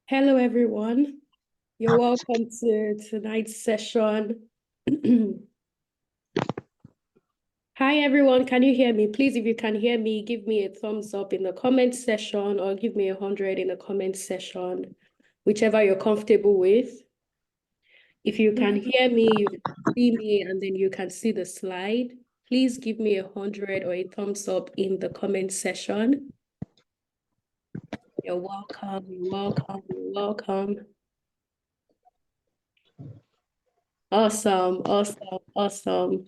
Hello, everyone. You're welcome to tonight's session. Hi, everyone. Can you hear me? Please, if you can hear me, give me a thumbs up in the comment section or give me 100 in the comment section, whichever you're comfortable with. If you can hear me, you can see me, and then you can see the slide. Please give me 100 or a thumbs up in the comment section. You're welcome. You're welcome. You're welcome. Awesome, awesome, awesome.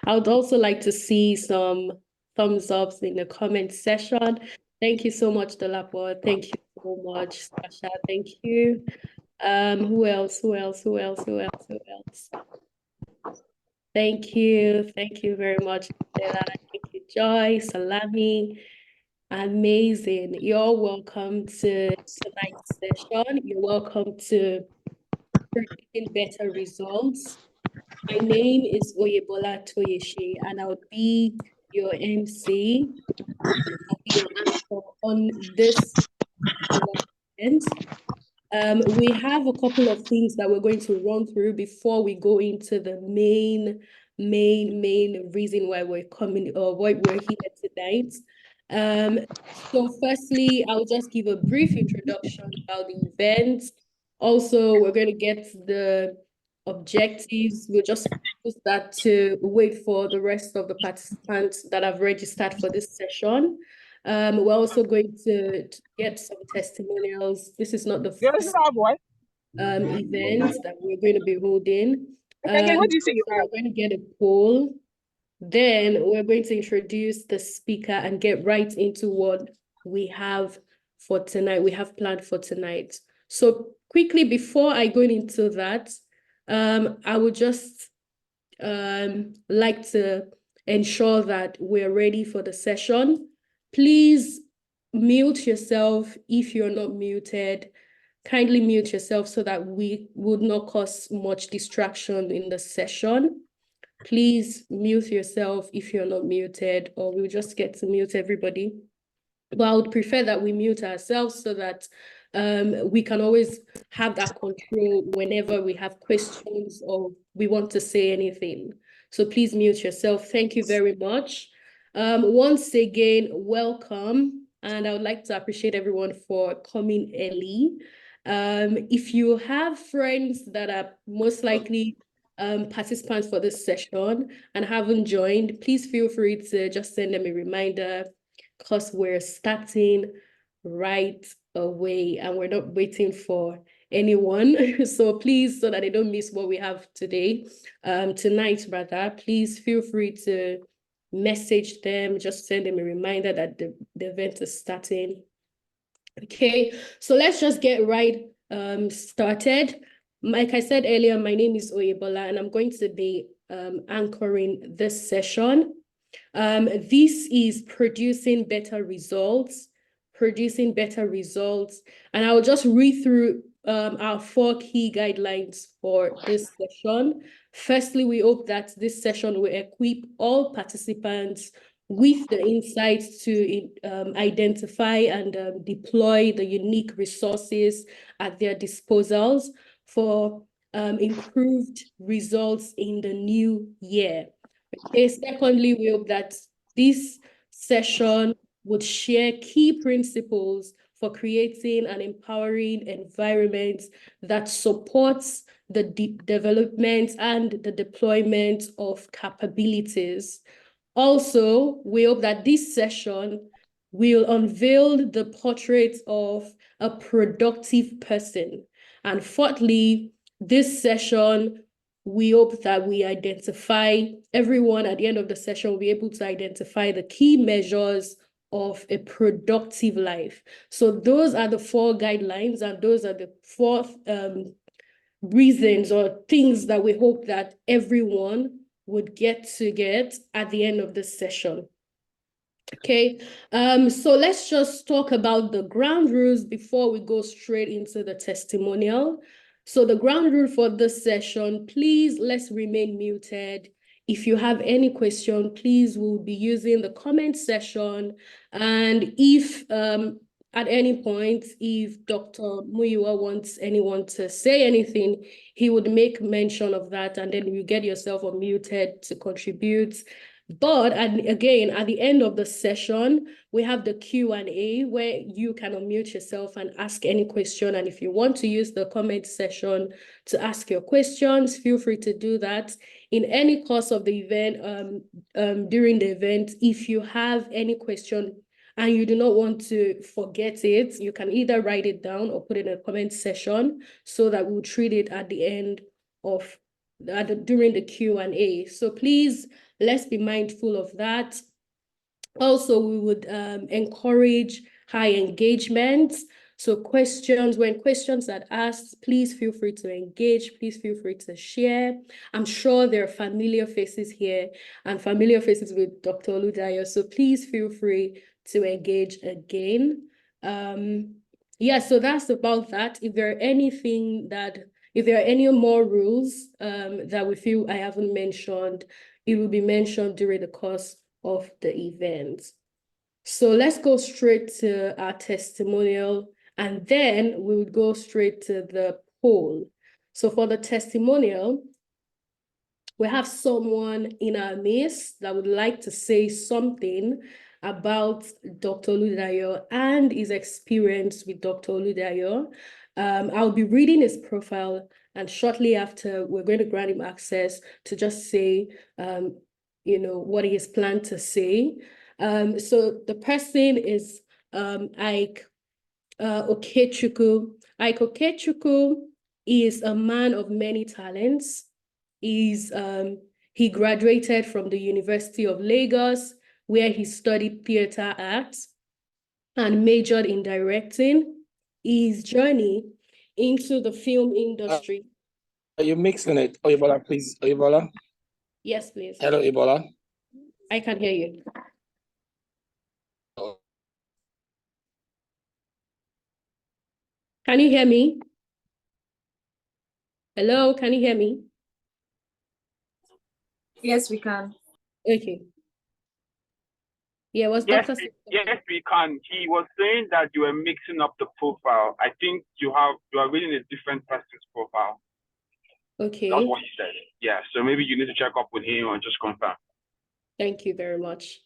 I would also like to see some thumbs ups in the comment section. Thank you so much, Dolapo. Thank you so much, Sasha. Thank you. Who else? Who else? Who else? Who else? Who else? Thank you. Thank you very much, Stella. Thank you, Joy, Salami. Amazing. You're welcome to tonight's session. You're welcome to Predicting Better Results. My name is Oyebola Toyeshi, and I'll be your MC. I'll be your anchor on this event. We have a couple of things that we're going to run through before we go into the main reason why we're coming or why we're here tonight. So firstly, I'll just give a brief introduction about the event. Also, we're going to get the objectives. We'll just use that to wait for the rest of the participants that have registered for this session. We're also going to get some testimonials. This is not the first event that we're going to be holding. What do you say you so we're going to get a poll. Then we're going to introduce the speaker and get right into what we have for tonight. We have planned for tonight. So quickly, before I go into that, I would just like to ensure that we're ready for the session. Please mute yourself if you're not muted. Kindly mute yourself so that we would not cause much distraction in the session. Please mute yourself if you're not muted, or we'll just get to mute everybody. But I would prefer that we mute ourselves so that we can always have that control whenever we have questions or we want to say anything. So please mute yourself. Thank you very much. Once again, welcome. And I would like to appreciate everyone for coming early. If you have friends that are most likely participants for this session and haven't joined, please feel free to just send them a reminder because we're starting right away and we're not waiting for anyone. So please, so that they don't miss what we have today, tonight rather, please feel free to message them, just send them a reminder that the event is starting. Okay, so let's just get right started. Like I said earlier, my name is Oyebola and I'm going to be anchoring this session. This is producing better results, and I'll just read through our 4 key guidelines for this session. Firstly, we hope that this session will equip all participants with the insights to identify and deploy the unique resources at their disposals for improved results in the new year. Okay, secondly, we hope that this session would share key principles for creating an empowering environment that supports the development and the deployment of capabilities. Also, we hope that this session will unveil the portrait of a productive person. And fourthly, this session, we hope that we identify, everyone at the end of the session will be able to identify the key measures of a productive life. So those are the 4 guidelines, and those are the 4 reasons or things that we hope that everyone would get at the end of this session. Okay, so let's just talk about the ground rules before we go straight into the testimonial. So the ground rule for this session, please, let's remain muted. If you have any question, please, we'll be using the comment section. And if at any point, if Dr. Muyiwa wants anyone to say anything, he would make mention of that, and then you get yourself unmuted to contribute. But again, at the end of the session, we have the Q&A where you can unmute yourself and ask any question. And if you want to use the comment session to ask your questions, feel free to do that. In any course of the event, during the event, if you have any question and you do not want to forget it, you can either write it down or put it in a comment session so that we'll treat it at the end of during the Q&A. So please, let's be mindful of that. Also, we would encourage high engagement. So when questions are asked, please feel free to engage. Please feel free to share. I'm sure there are familiar faces here and familiar faces with Dr. Oludayo. So please feel free to engage again. Yeah, so that's about that. If there are any more rules that we feel I haven't mentioned, it will be mentioned during the course of the event. So let's go straight to our testimonial, and then we will go straight to the poll. So for the testimonial, we have someone in our midst that would like to say something about Dr. Oludayo and his experience with Dr. Oludayo. I'll be reading his profile, and shortly after, we're going to grant him access to just say, what he has planned to say. So the person is Ike Okechukwu. Ike Okechukwu is a man of many talents. He graduated from the University of Lagos, where he studied theater arts and majored in directing. His journey into the film industry. Are you mixing it? Ebola, please. Ebola? Yes, please. Hello, Ebola. I can hear you. Can you hear me? Hello, can you hear me? Yes, we can. Okay. Yeah, yes, we can. He was saying that you were mixing up the profile. I think you are reading a different person's profile. Okay. That's what he said. Yeah, so maybe you need to check up with him or just confirm. Thank you very much.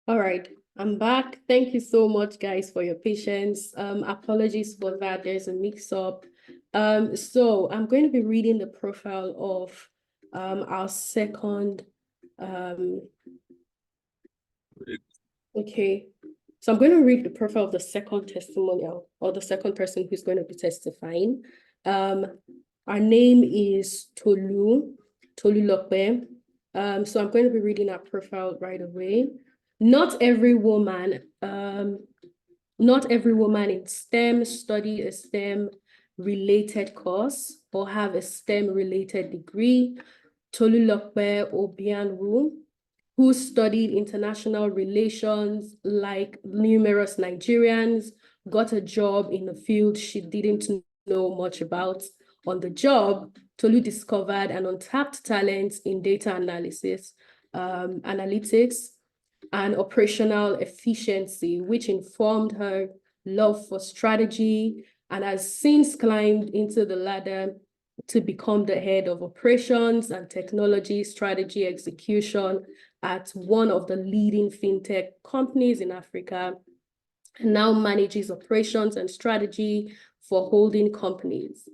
All right, I'm back. Thank you so much, guys, for your patience. Apologies for that. There's a mix-up. So I'm going to be reading the profile of our second. Okay, so I'm going to read the profile of the second testimonial, or the second person who's going to be testifying. Our name is Tolu Obianwu. So I'm going to be reading our profile right away. Not every woman in STEM study a STEM related course or have a STEM related degree. Tolu Obianwu, who studied international relations like numerous Nigerians, got a job in a field she didn't know much about. On the job, Tolu discovered an untapped talent in data analysis, analytics, and operational efficiency, which informed her love for strategy and has since climbed into the ladder to become the head of operations and technology strategy execution at one of the leading fintech companies in Africa, and now manages operations and strategy for holding companies.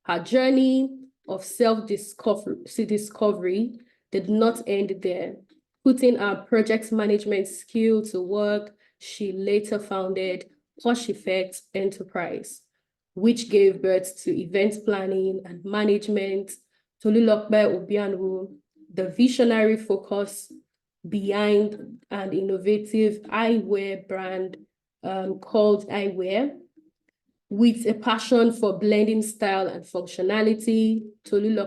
Her journey of self-discovery did not end there. Putting her project management skill to work, she later founded Porsche Enterprise, which gave birth to event planning and management. Tolu Obianwu, the visionary focus behind an innovative eyewear brand called Eyewear. With a passion for blending style and functionality, Tolu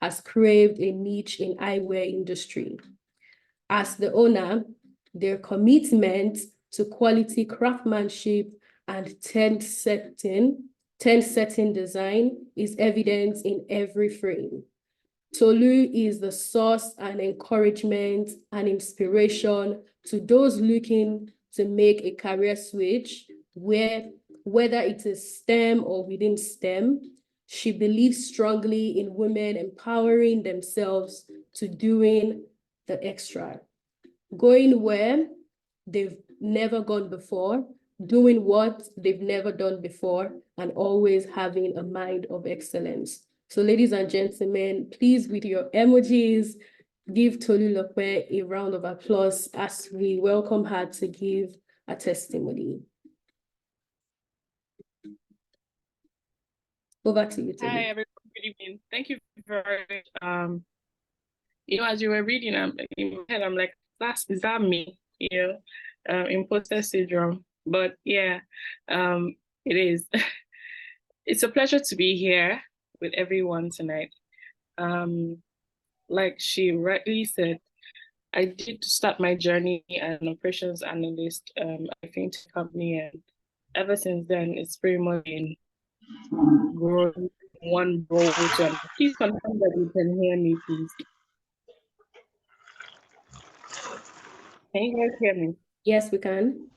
has craved a niche in eyewear industry. As the owner, their commitment to quality craftsmanship and trend-setting design is evident in every frame. Tolu is the source and encouragement and inspiration to those looking to make a career switch, whether it is STEM or within STEM. She believes strongly in women empowering themselves to doing the extra, going where they've never gone before, doing what they've never done before, and always having a mind of excellence. So ladies and gentlemen, please with your emojis, give Tolu a round of applause as we welcome her to give a testimony. Over to you, Tolu. Hi, everyone. Good evening. Thank you very much. As you were reading, in my head, I'm like, is that me? Imposter syndrome. But yeah, it is. It's a pleasure to be here with everyone tonight. Like she rightly said, I did start my journey as an operations analyst at a fintech company, and ever since then, it's pretty much been growing one role to another. Please confirm that you can hear me, please. Can you guys hear me? Yes, we can.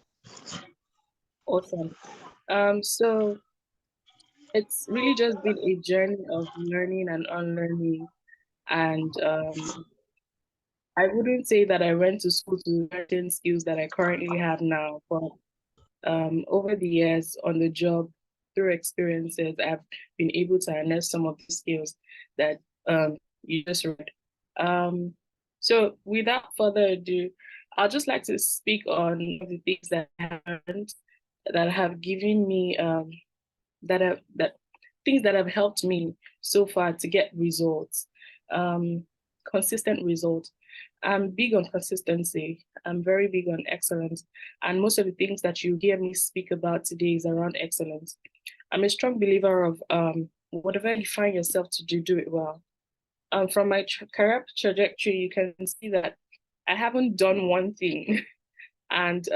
Awesome. So it's really just been a journey of learning and unlearning. And I wouldn't say that I went to school to learn skills that I currently have now, but over the years on the job, through experiences, I've been able to harness some of the skills that you just read. So without further ado, I'd just like to speak on the things that I have learned, that have given me things that have helped me so far to get results, consistent results. I'm big on consistency. I'm very big on excellence. And most of the things that you hear me speak about today is around excellence. I'm a strong believer of whatever you find yourself to do it well. From my career trajectory, you can see that I haven't done one thing. And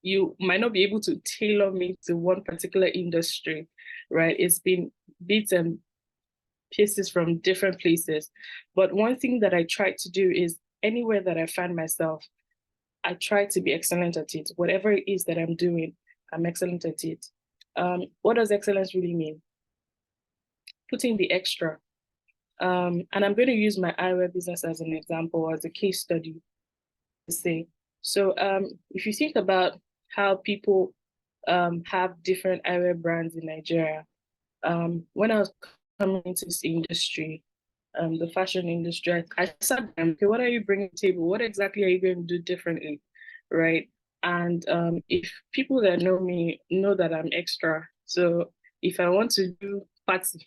you might not be able to tailor me to one particular industry, right? It's been bits and pieces from different places. But one thing that I try to do is anywhere that I find myself, I try to be excellent at it. Whatever it is that I'm doing, I'm excellent at it. What does excellence really mean? Putting the extra. And I'm going to use my eyewear business as an example, as a case study to say. So if you think about how people have different eyewear brands in Nigeria, when I was coming into this industry, the fashion industry, I said, okay, what are you bringing to the table? What exactly are you going to do differently, right? And if people that know me know that I'm extra, so if I want to do party,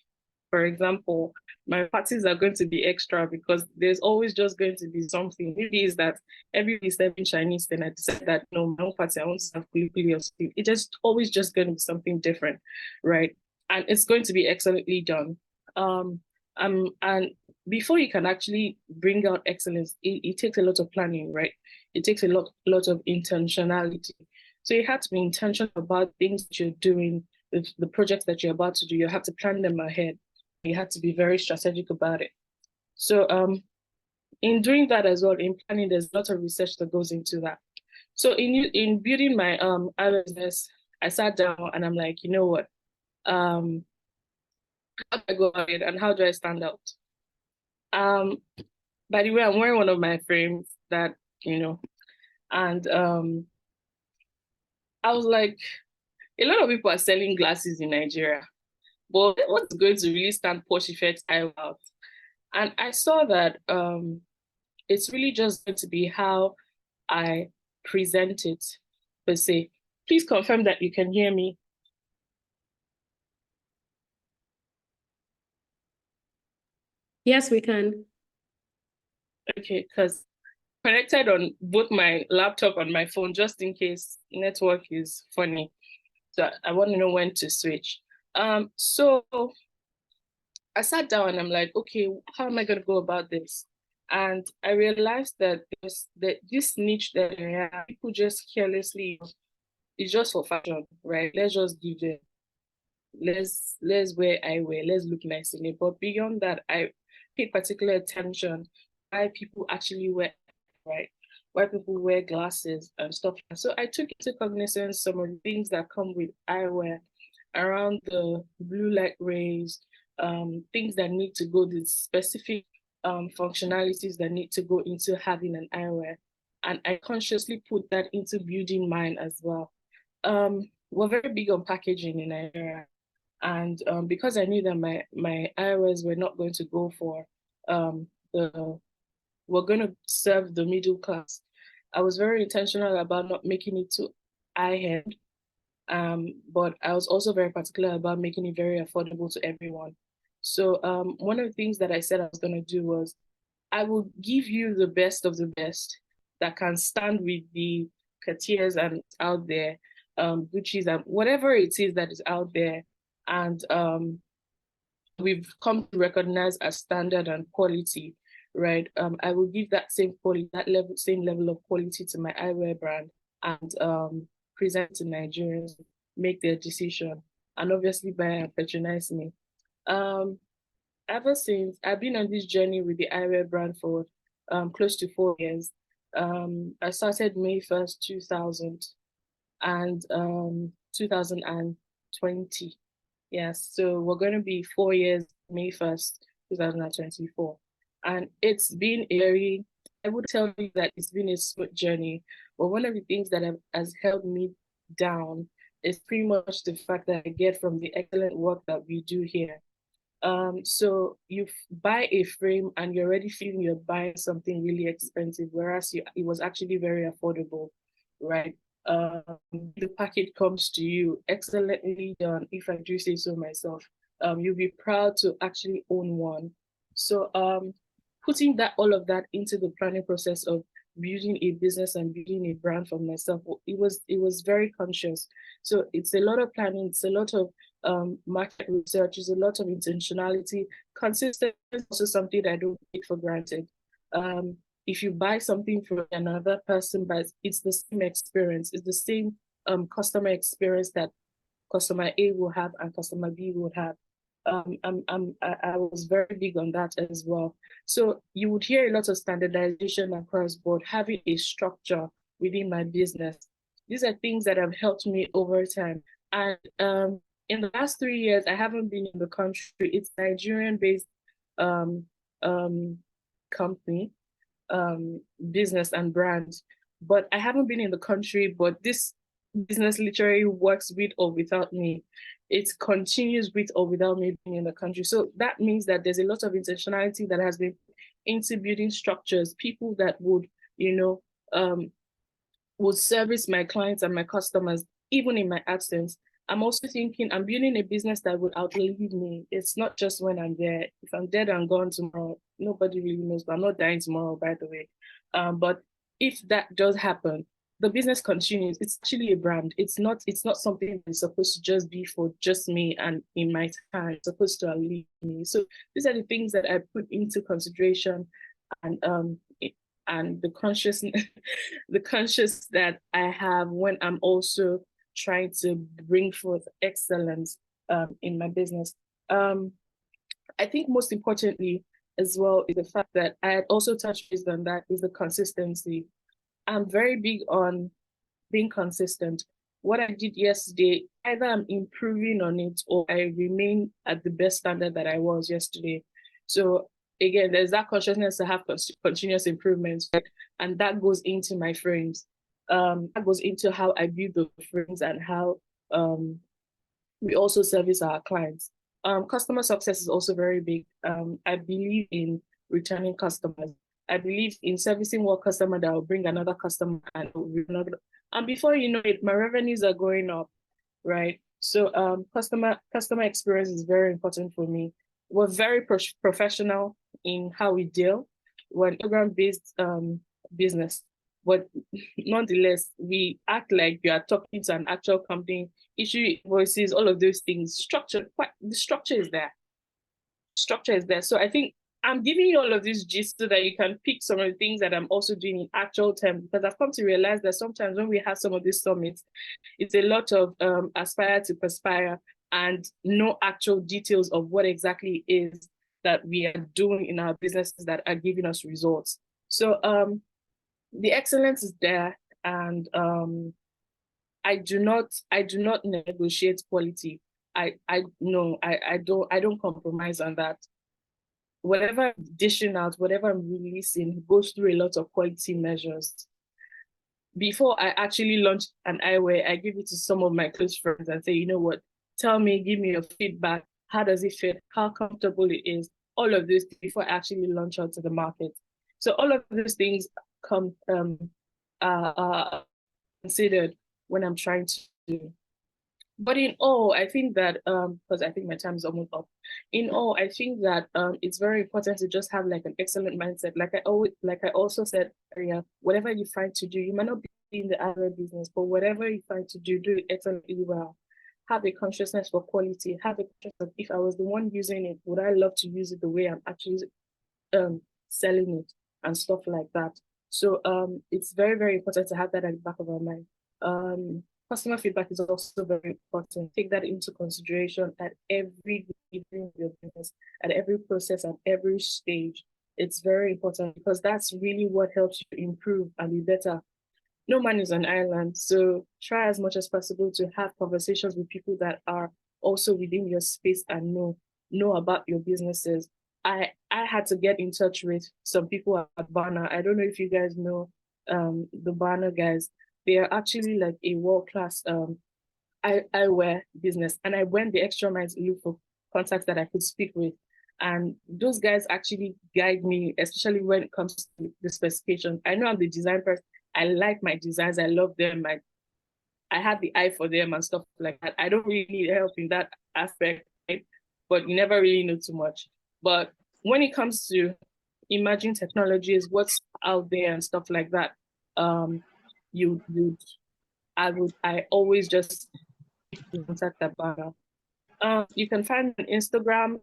for example, my parties are going to be extra because there's always just going to be something. Maybe is that everybody's serving Chinese, then I decide that no, my own party, I want to have kulikuli or something. It's just always just going to be something different, right? And it's going to be excellently done. And before you can actually bring out excellence, it takes a lot of planning, right? It takes a lot of intentionality. So you have to be intentional about things that you're doing, the projects that you're about to do. You have to plan them ahead. You have to be very strategic about it. So in doing that as well, in planning, there's a lot of research that goes into that. So in building my business, I sat down and I'm like, you know what? how do I go about it and how do I stand out? By the way, I'm wearing one of my frames that, and I was like, a lot of people are selling glasses in Nigeria, but what's going to really stand Porsche Effect out? And I saw that it's really just going to be how I present it per se. Please confirm that you can hear me. Yes, we can. Okay, because connected on both my laptop and my phone, just in case network is funny. So I want to know when to switch. So I sat down and I'm like, okay, how am I going to go about this? And I realized that this niche that I have, people just carelessly, it's just for fashion, right? Let's just give them, let's wear eyewear, let's look nice in it. But beyond that, I pay particular attention why people actually wear, right? Why people wear glasses and stuff. So I took into cognizance some of the things that come with eyewear around the blue light rays, things that need to go, the specific functionalities that need to go into having an eyewear. And I consciously put that into building mine as well. We're very big on packaging in Nigeria. And because I knew that my eyewears were not going to go for we're going to serve the middle class, I was very intentional about not making it too high-end. But I was also very particular about making it very affordable to everyone. So one of the things that I said I was going to do was I will give you the best of the best that can stand with the Cartiers and out there, Gucci's and whatever it is that is out there. And we've come to recognize as standard and quality, right? I will give that same quality, same level of quality to my eyewear brand and present to Nigerians, make their decision, and obviously buy and patronize me. Ever since I've been on this journey with the eyewear brand for close to 4 years. I started May 1st, 2000 and 2020. Yes, so we're going to be 4 years, May 1st, 2024. And it's been I would tell you that it's been a smooth journey, but one of the things that has held me down is pretty much the fact that I get from the excellent work that we do here. So you buy a frame and you're already feeling you're buying something really expensive, whereas it was actually very affordable, right? The package comes to you excellently done, if I do say so myself. You'll be proud to actually own one. So putting all of that into the planning process of building a business and building a brand for myself, it was very conscious. So it's a lot of planning, it's a lot of market research, is a lot of intentionality. Consistency is also something that I don't take for granted. If you buy something from another person, but it's the same experience, it's the same customer experience that customer A will have and customer B will have. I was very big on that as well. So you would hear a lot of standardization across board, having a structure within my business. These are things that have helped me over time. And in the last 3 years, I haven't been in the country. It's a Nigerian-based company, business and brand, but I haven't been in the country, but this business literally works with or without me. It continues with or without me being in the country. So that means that there's a lot of intentionality that has been into building structures, people that would, would service my clients and my customers, even in my absence. I'm also thinking I'm building a business that will outlive me. It's not just when I'm there. If I'm dead and gone tomorrow, nobody really knows, but I'm not dying tomorrow, by the way. But if that does happen, the business continues. It's actually a brand. It's not something that's supposed to just be for just me and in my time. It's supposed to outlive me. So these are the things that I put into consideration, and the conscious that I have when I'm also trying to bring forth excellence in my business. I think most importantly as well is the fact that I had also touched base on that is the consistency. I'm very big on being consistent. what I did yesterday, either I'm improving on it or I remain at the best standard that I was yesterday. So again, there's that consciousness to have continuous improvements, right? And that goes into my frames. That goes into how I build the frames and how we also service our clients. Customer success is also very big. I believe in returning customers. I believe in servicing one customer that will bring another customer and another. And before you know it, my revenues are going up, right? So customer experience is very important for me. We're very professional in how we deal. We're an program-based business, but nonetheless, we act like you are talking to an actual company, issue invoices, all of those things. The structure is there. Structure is there. So I think I'm giving you all of this gist so that you can pick some of the things that I'm also doing in actual terms, because I've come to realize that sometimes when we have some of these summits, it's a lot of aspire to perspire and no actual details of what exactly it is that we are doing in our businesses that are giving us results. So the excellence is there, and I do not negotiate quality. I don't compromise on that. Whatever I'm dishing out, whatever I'm releasing goes through a lot of quality measures. Before I actually launch an eyewear, I give it to some of my close friends and say, you know what, tell me, give me your feedback. How does it fit? How comfortable it is? All of this before I actually launch out to the market. So all of those things come considered when I'm trying to do. But in all, I think that because I think my time is almost up. In all, I think that it's very important to just have like an excellent mindset. Like I also said earlier, whatever you find to do, you might not be in the other business, but whatever you find to do, do it excellently well. Have a consciousness for quality. Have a consciousness. If I was the one using it, would I love to use it the way I'm actually selling it and stuff like that? So it's very, very important to have that at the back of our mind. Customer feedback is also very important. Take that into consideration at every beginning of your business, at every process, at every stage. It's very important because that's really what helps you improve and be better. No man is an island, so try as much as possible to have conversations with people that are also within your space and know about your businesses. I had to get in touch with some people at Banner. I don't know if you guys know the Banner guys. They are actually like a world-class eyewear business. And I went the extra mile to look for contacts that I could speak with. And those guys actually guide me, especially when it comes to the specifications. I know I'm the design person. I like my designs. I love them. I have the eye for them and stuff like that. I don't really need help in that aspect, right? But you never really know too much. But when it comes to emerging technologies, what's out there and stuff like that, I always just contact that Banner. You can find on Instagram.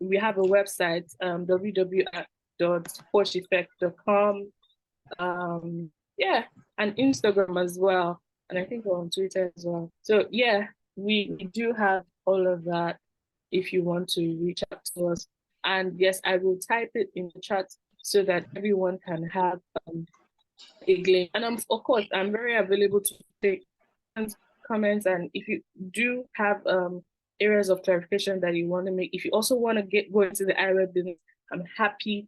We have a website, www.porscheeffect.com. Yeah, and Instagram as well. And I think we're on Twitter as well. So yeah, we do have all of that if you want to reach out to us. And yes, I will type it in the chat so that everyone can have a glimpse. And of course, I'm very available to take comments. And if you do have areas of clarification that you want to make, if you also want to go into the eyewear business, I'm happy,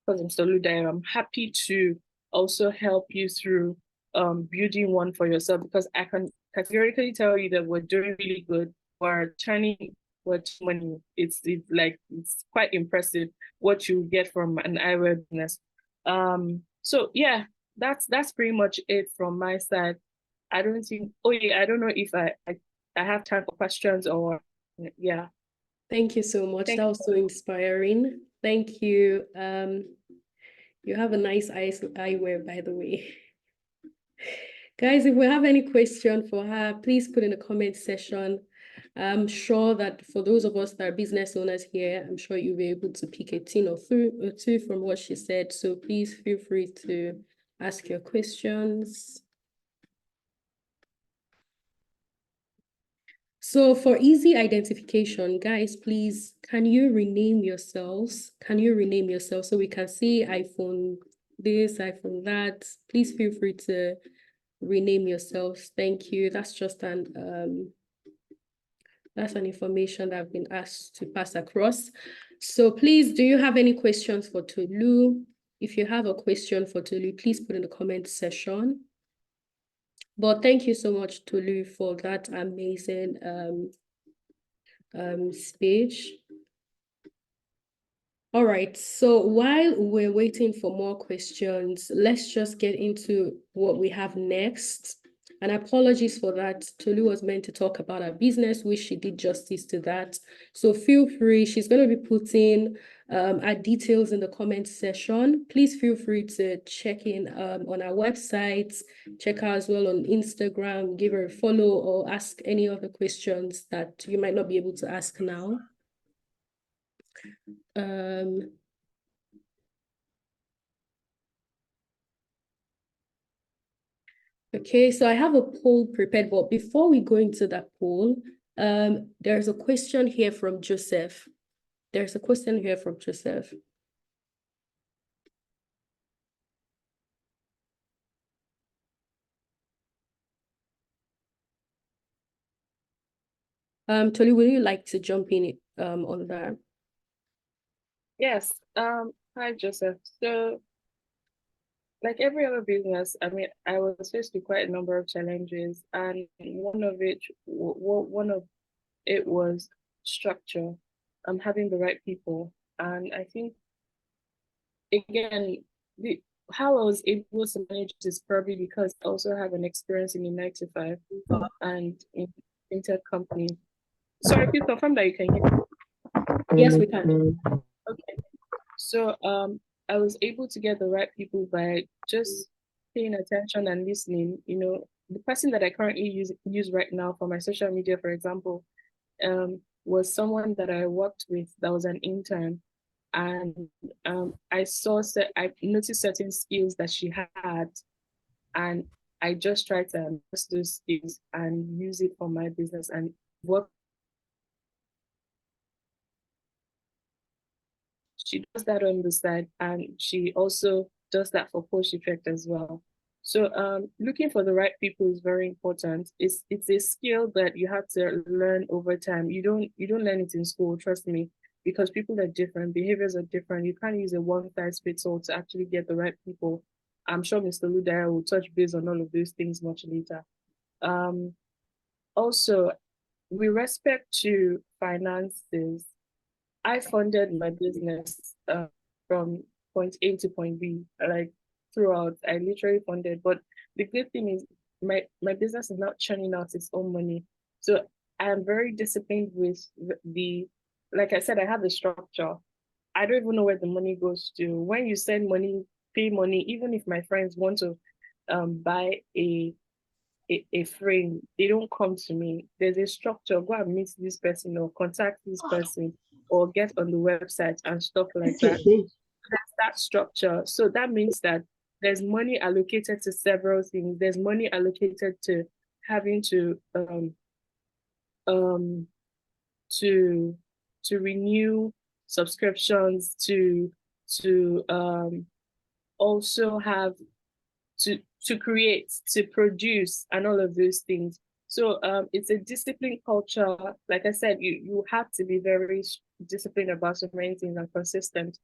because I'm Miss Tolu Obianwu, I'm happy to also help you through building one for yourself, because I can categorically tell you that we're doing really good. We're turning money. It's quite impressive what you get from an eyewear business. So yeah, that's pretty much it from my side. I don't think. Oh yeah, I don't know if I have time for questions or yeah. Thank you so much. That was so inspiring. Thank you. You have a nice eyewear, by the way. Guys, if we have any question for her, please put in the comment section. I'm sure that for those of us that are business owners here, I'm sure you'll be able to pick a thing or two from what she said. So please feel free to ask your questions. So for easy identification, guys, please, can you rename yourselves? Can you rename yourself so we can see iPhone this, iPhone that? Please feel free to rename yourselves. Thank you. That's just an information that I've been asked to pass across. So please, do you have any questions for Tolu? If you have a question for Tolu, please put in the comment section. But thank you so much, Tolu, for that amazing speech. All right, so while we're waiting for more questions, let's just get into what we have next. And apologies for that. Tolu was meant to talk about her business, which she did justice to that. So feel free, she's going to be putting our details in the comment section. Please feel free to check in on our website, check her as well on Instagram, give her a follow, or ask any other questions that you might not be able to ask now. Okay, so I have a poll prepared, but before we go into that poll, there's a question here from Joseph. There's a question here from Joseph. Tolu, would you like to jump in on that? Yes. Hi, Joseph. So, like every other business, I mean, I was faced with quite a number of challenges, and one of it was structure. Having the right people, and I think again, how I was able to manage this probably because I also have an experience in a 9-to-5 and in fintech company. Sorry, please confirm that you can hear me. Yes, we can. Okay. So I was able to get the right people by just paying attention and listening. You know, the person that I currently use right now for my social media, for example, was someone that I worked with that was an intern. And I noticed certain skills that she had, and I just tried to use those skills and use it for my business and work. She does that on the side, and she also does that for Porsche Effect as well. So looking for the right people is very important. It's a skill that you have to learn over time. You don't learn it in school, trust me, because people are different, behaviors are different. You can't use a one-size-fits-all to actually get the right people. I'm sure Mr. Oludayo will touch base on all of those things much later. Also, with respect to finances, I funded my business from point A to point B, like throughout. I literally funded. But the good thing is my business is not churning out its own money. So I am very disciplined with like I said, I have the structure. I don't even know where the money goes to. When you send money, pay money, even if my friends want to buy a frame, they don't come to me. There's a structure. Go and meet this person or contact this person or get on the website and stuff like that. That's that structure. So that means that there's money allocated to several things. There's money allocated to having to renew subscriptions, to also have to create, to produce, and all of those things. So it's a discipline culture. Like I said, you have to be very disciplined about so many things and consistent.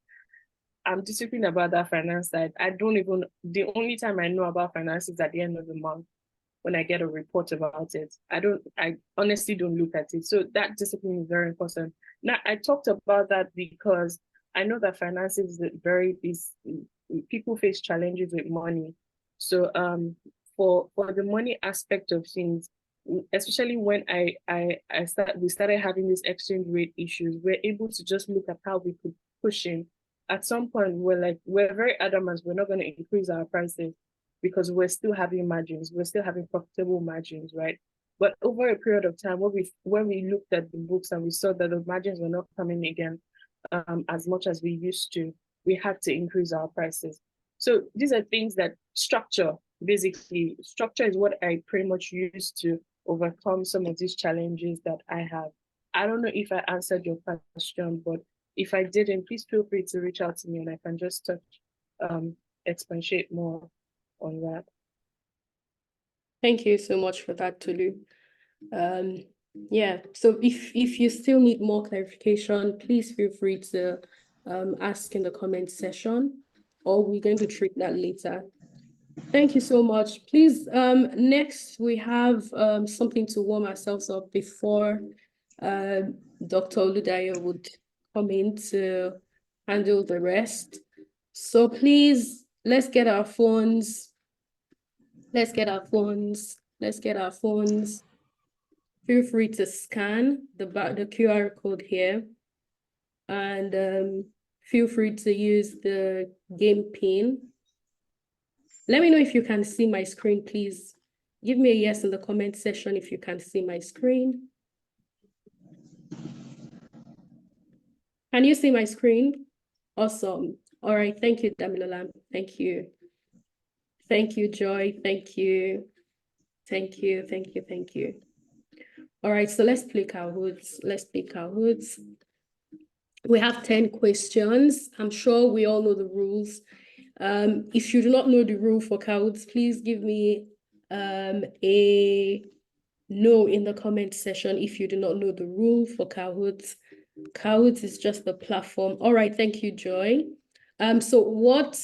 I'm disciplined about that finance side. The only time I know about finance is at the end of the month when I get a report about it. I honestly don't look at it. So that discipline is very important. Now, I talked about that because I know that finances is people face challenges with money. So for the money aspect of things, especially when we started having these exchange rate issues, we're able to just look at how we could push in. At some point, we're very adamant we're not going to increase our prices because we're still having margins, we're still having profitable margins, right? But over a period of time, when we looked at the books and we saw that the margins were not coming again as much as we used to, we had to increase our prices. So these are things that structure is what I pretty much use to overcome some of these challenges that I have. I don't know if I answered your question, but if I didn't, please feel free to reach out to me and I can just expatiate more on that. Thank you so much for that, Tolu. Yeah, so if you still need more clarification, please feel free to ask in the comment section, or we're going to treat that later. Thank you so much. Please, next we have something to warm ourselves up before Dr. Oludayo would come in to handle the rest. So please, let's get our phones. Let's get our phones. Let's get our phones. Feel free to scan the QR code here, and feel free to use the game pin. Let me know if you can see my screen, please. Give me a yes in the comment section if you can see my screen. Can you see my screen? Awesome. All right. Thank you, Damilola. Thank you. Thank you, Joy. Thank you. Thank you. Thank you. Thank you. All right. So let's play Kahoots. Let's play Kahoots. We have 10 questions. I'm sure we all know the rules. If you do not know the rule for Kahoots, please give me a no in the comment section if you do not know the rule for Kahoots. Kahoots is just the platform. All right, thank you, Joy. So what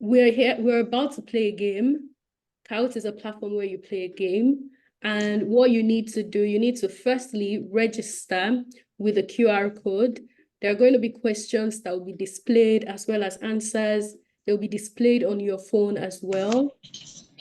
we're about to play a game. Kahoots is a platform where you play a game. And what you need to do, you need to firstly register with a QR code. There are going to be questions that will be displayed as well as answers. They'll be displayed on your phone as well.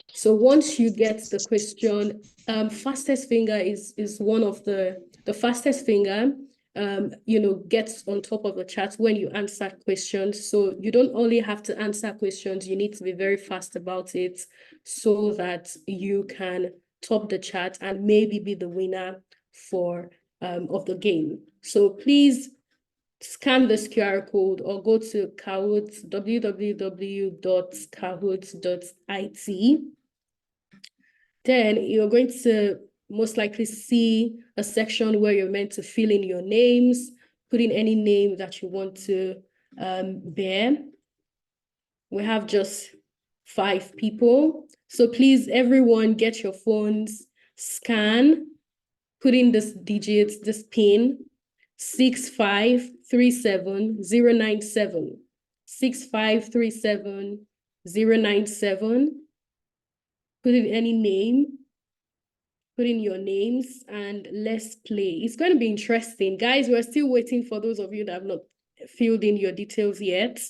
So once you get the question, fastest finger is one of the fastest finger, gets on top of the chat when you answer questions. So you don't only have to answer questions, you need to be very fast about it so that you can top the chat and maybe be the winner of the game. So please scan this QR code or go to Kahoots, www.kahoots.it. Then you're going to most likely see a section where you're meant to fill in your names, put in any name that you want to bear. We have just 5 people. So please, everyone, get your phones, scan, put in this digits, this pin, 6537097. 6537097. Put in any name, put in your names, and let's play. It's going to be interesting. Guys, we're still waiting for those of you that have not filled in your details yet.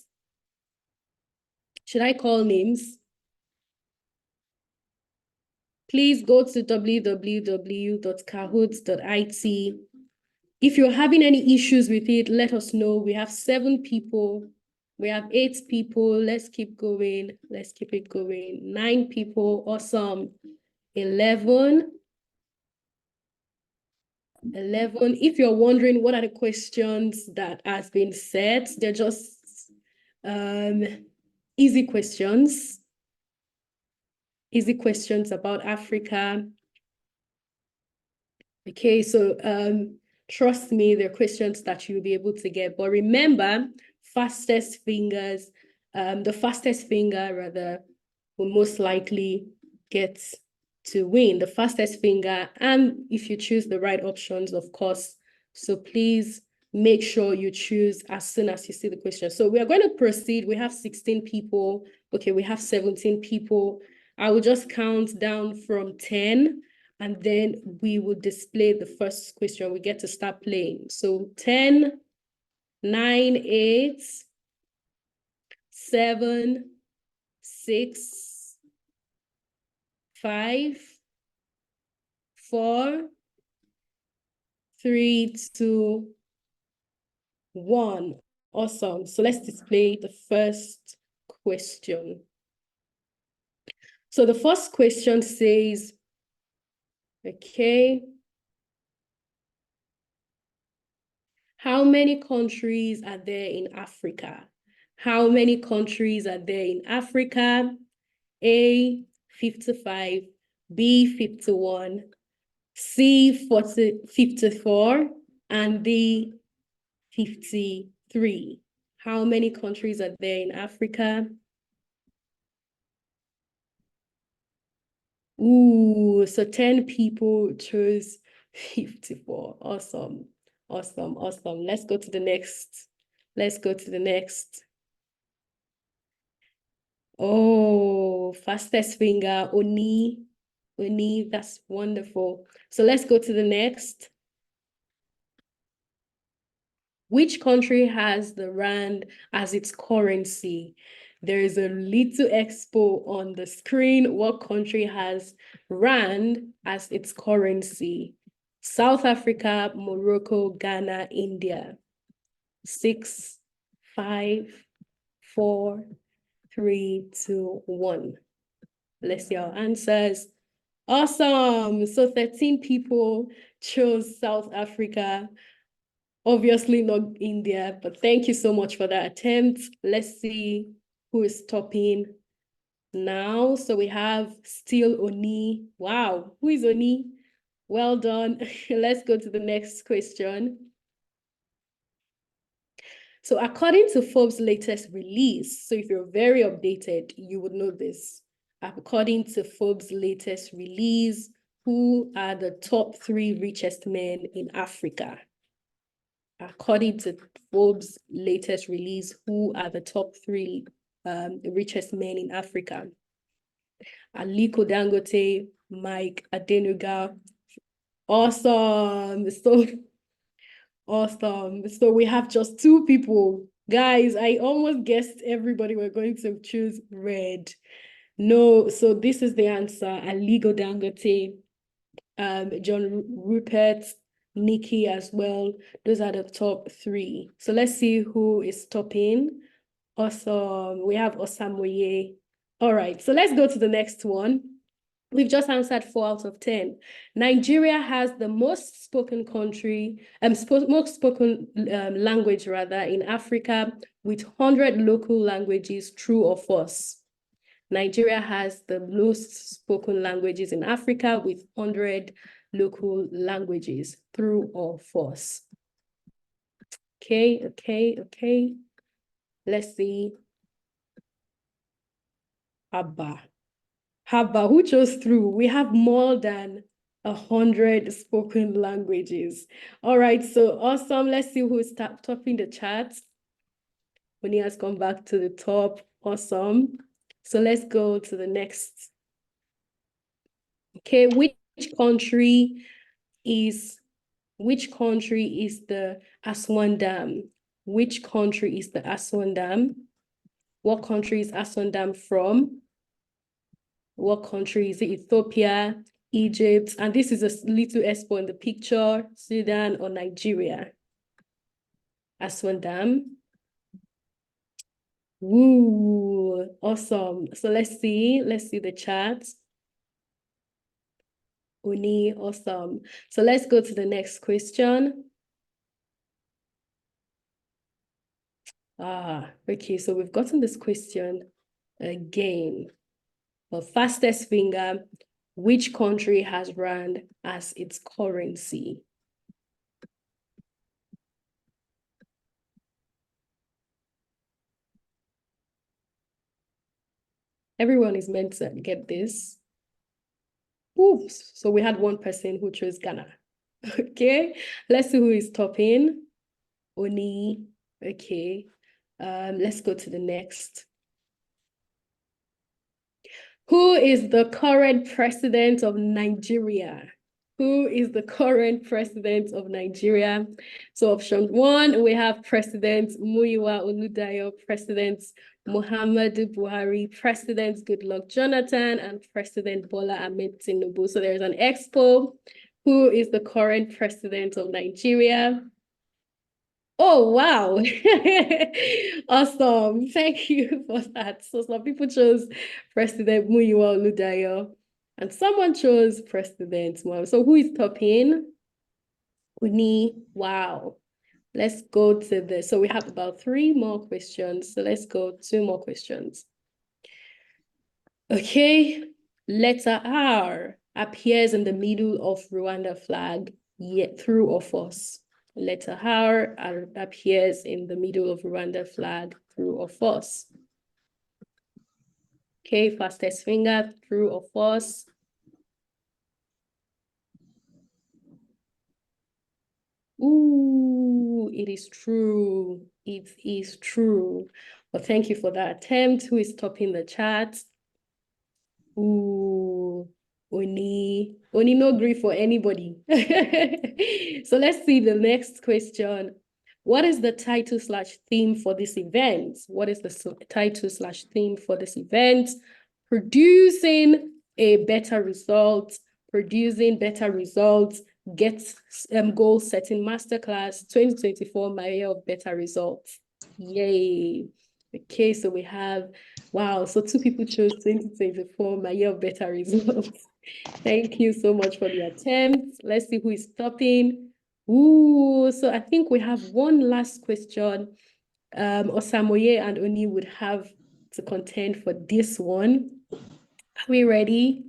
Should I call names? Please go to www.kahoots.it. If you're having any issues with it, let us know. We have 7 people. We have 8 people. Let's keep going. Let's keep it going. 9 people. Awesome. 11. If you're wondering what are the questions that has been said, they're just easy questions. Easy questions about Africa. Okay, so trust me, they're questions that you'll be able to get. But remember, fastest fingers, the fastest finger rather will most likely get to win, the fastest finger, and if you choose the right options, of course. So please make sure you choose as soon as you see the question. So we are going to proceed. We have 16 people. Okay, we have 17 people. I will just count down from 10, and then we will display the first question. We get to start playing. So 10, 9, 8, 7, 6, 5, 4, 3, 2, 1. Awesome. So let's display the first question. So the first question says, okay, how many countries are there in Africa? How many countries are there in Africa? A, 55, B, 51, C, 54, and D, 53. How many countries are there in Africa? Ooh, so 10 people chose 54. Awesome. Awesome. Awesome. Let's go to the next. Let's go to the next. Oh, fastest finger, Oni. Oni, that's wonderful. So let's go to the next. Which country has the rand as its currency? There is a little expo on the screen. What country has rand as its currency? South Africa, Morocco, Ghana, India. 6, 5, 4, 3, 2, 1. Let's see our answers. Awesome. So 13 people chose South Africa. Obviously not India, but thank you so much for that attempt. Let's see who is topping now. So we have still Oni. Wow, who is Oni? Well done. Let's go to the next question. So according to Forbes' latest release, so if you're very updated, you would know this. According to Forbes' latest release, who are the top 3 richest men in Africa? According to Forbes' latest release, who are the top 3 richest men in Africa? Aliko Dangote, Mike Adenuga. Awesome. So awesome. So we have just 2 people. Guys, I almost guessed everybody were going to choose red. No, so this is the answer. Aliko Dangote, John Rupert, Nikki as well. Those are the top 3. So let's see who is topping. Awesome. We have Osamoye. All right, so let's go to the next one. We've just answered 4 out of 10. Nigeria has the most spoken country, most spoken language rather in Africa with 100 local languages, true or false? Nigeria has the most spoken languages in Africa with 100 local languages, true or false? Okay. Let's see. Haba, who chose true? We have more than 100 spoken languages. All right, so awesome. Let's see who's topping the chart. Winnie has come back to the top. Awesome. So let's go to the next. Okay, which country is the Aswan Dam? Which country is the Aswan Dam? What country is Aswan Dam from? What country is it? Ethiopia, Egypt, and this is a little expo in the picture, Sudan or Nigeria? Aswan Dam. Woo, awesome. So let's see the chat. Uni, awesome. So let's go to the next question. Okay, so we've gotten this question again. The fastest finger, which country has rand as its currency? Everyone is meant to get this. Oops, so we had one person who chose Ghana. Okay, let's see who is topping. Oni, okay. Let's go to the next. Who is the current president of Nigeria? Who is the current president of Nigeria? So option 1, we have President Olumuyiwa Oludayo, President Muhammadu Buhari, President Goodluck Jonathan, and President Bola Ahmed Tinubu. So there's an expo. Who is the current president of Nigeria? Oh, wow. Awesome. Thank you for that. So some people chose President Olumuyiwa Oludayo and someone chose President Muhammad. So who is topping? Uni. Wow. Let's go to this. So we have about 3 more questions. So let's go 2 more questions. Okay. Letter R appears in the middle of Rwanda flag, yet true or false? Letter R appears in the middle of Rwanda flag, true or false? Okay, fastest finger, true or false? Ooh, it is true. It is true. Well, thank you for that attempt. Who is topping the chat? Ooh, Oni no grief for anybody. So let's see the next question. What is the title/theme for this event? What is the title/theme for this event? Producing a better result, producing better results, get goal setting masterclass 2024, my year of better results. Yay. Okay, so we have, wow, so 2 people chose 2024, my year of better results. Thank you so much for the attempt. Let's see who is stopping. Ooh, so I think we have one last question. Osamoye and Oni would have to contend for this one. Are we ready?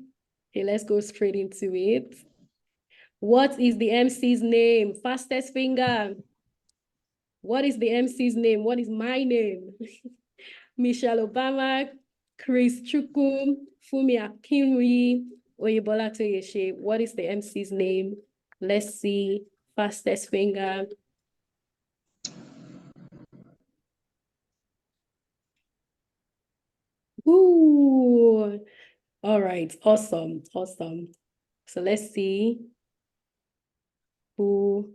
Okay, let's go straight into it. What is the MC's name? Fastest finger. What is the MC's name? What is my name? Michelle Obama, Ikechukwu, Fumi Akinwi, Oyebola Toyeshe. What is the MC's name? Let's see. Fastest finger. Ooh. All right. Awesome. Awesome. So let's see. Who?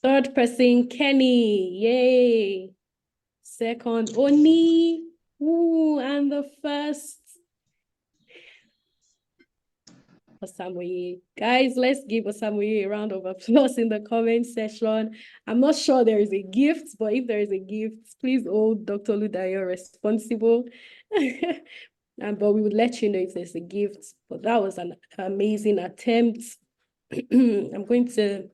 Third person, Kenny. Yay. Second, Oni. Ooh, and the first, Osamoye. Guys, let's give Osamoye a round of applause in the comment section. I'm not sure there is a gift, but if there is a gift, please hold Dr. Oludayo responsible. But we would let you know if there's a gift. But that was an amazing attempt. I'm going to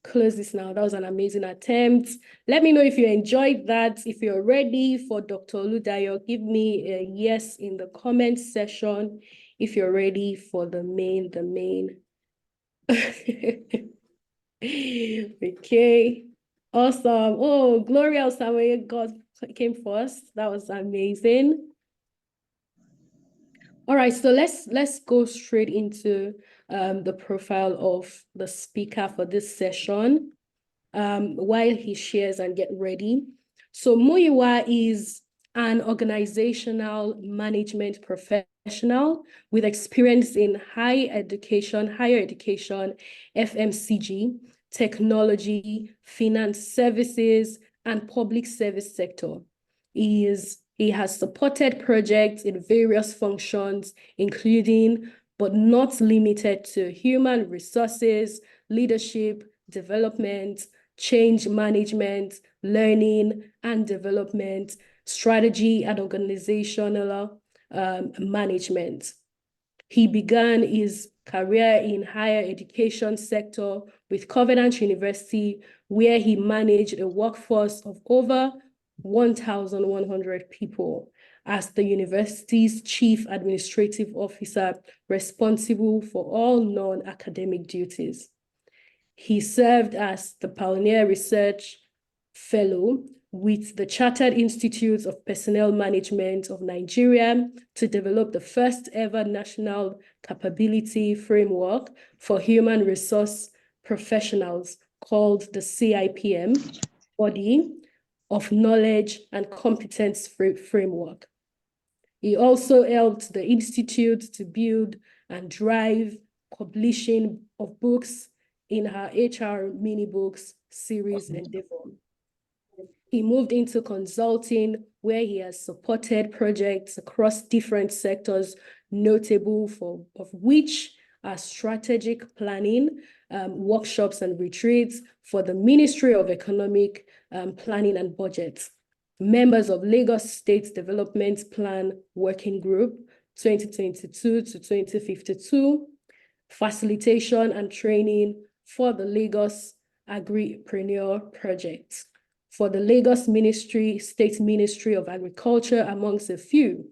close this now. That was an amazing attempt. Let me know if you enjoyed that. If you're ready for Dr. Oludayo, give me a yes in the comment section. If you're ready for the main. Okay, awesome. Oh, Gloria Osamoye came first. That was amazing. All right, so let's go straight into the profile of the speaker for this session while he shares and get ready. So Muyiwa is an organizational management professional with experience in higher education, FMCG, technology, finance services, and public service sector. He has supported projects in various functions, including, but not limited to, human resources, leadership, development, change management, learning and development, strategy and organizational management. He began his career in higher education sector with Covenant University, where he managed a workforce of over 1,100 people as the university's chief administrative officer responsible for all non-academic duties. He served as the Pioneer Research Fellow with the Chartered Institute of Personnel Management of Nigeria to develop the first ever national capability framework for human resource professionals called the CIPM, Body of Knowledge and Competence Framework. He also helped the Institute to build and drive publishing of books in her HR mini books series endeavor. He moved into consulting, where he has supported projects across different sectors, notable of which are strategic planning, workshops and retreats for the Ministry of Economic Planning and Budget, members of Lagos State Development Plan Working Group 2022 to 2052, facilitation and training for the Lagos Agripreneur Project, for the Lagos State Ministry of Agriculture, amongst a few.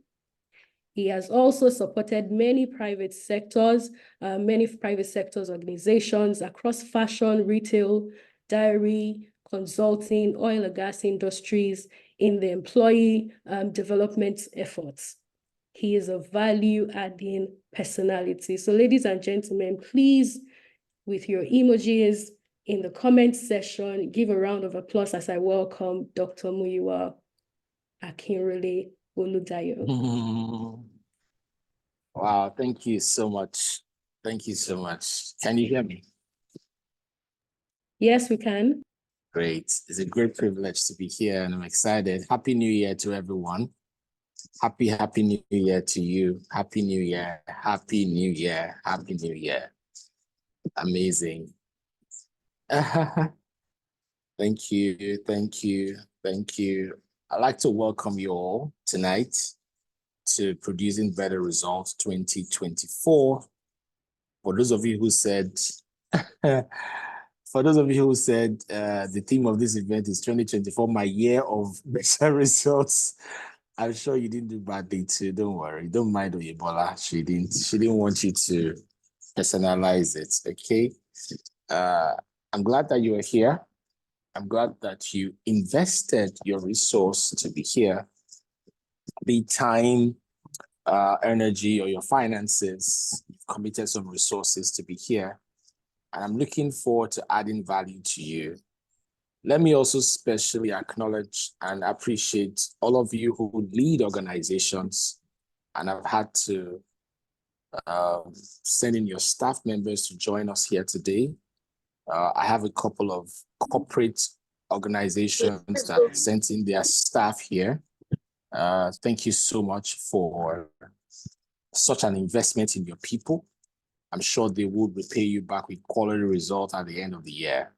He has also supported many private sectors organizations across fashion, retail, dairy, consulting, oil and gas industries in the employee development efforts. He is a value-adding personality. So ladies and gentlemen, please with your emojis in the comment section. Give a round of applause as I welcome Dr. Olumuyiwa Oludayo. Wow, thank you so much. Thank you so much. Can you hear me? Yes, we can. Great. It's a great privilege to be here and I'm excited. Happy New Year to everyone. Happy New Year to you. Happy New Year. Happy New Year. Happy New Year. Amazing. Thank you. Thank you. Thank you. I'd like to welcome you all tonight to Producing Better Results 2024. For those of you who said, the theme of this event is 2024, my year of better results. I'm sure you didn't do badly too. Don't worry. Don't mind Oyebola. She didn't want you to personalize it. Okay. I'm glad that you are here. I'm glad that you invested your resource to be here, be it time, energy, or your finances. You've committed some resources to be here. And I'm looking forward to adding value to you. Let me also specially acknowledge and appreciate all of you who lead organizations and have had to send in your staff members to join us here today. I have a couple of corporate organizations that sent in their staff here. Thank you so much for such an investment in your people. I'm sure they would repay you back with quality results at the end of the year.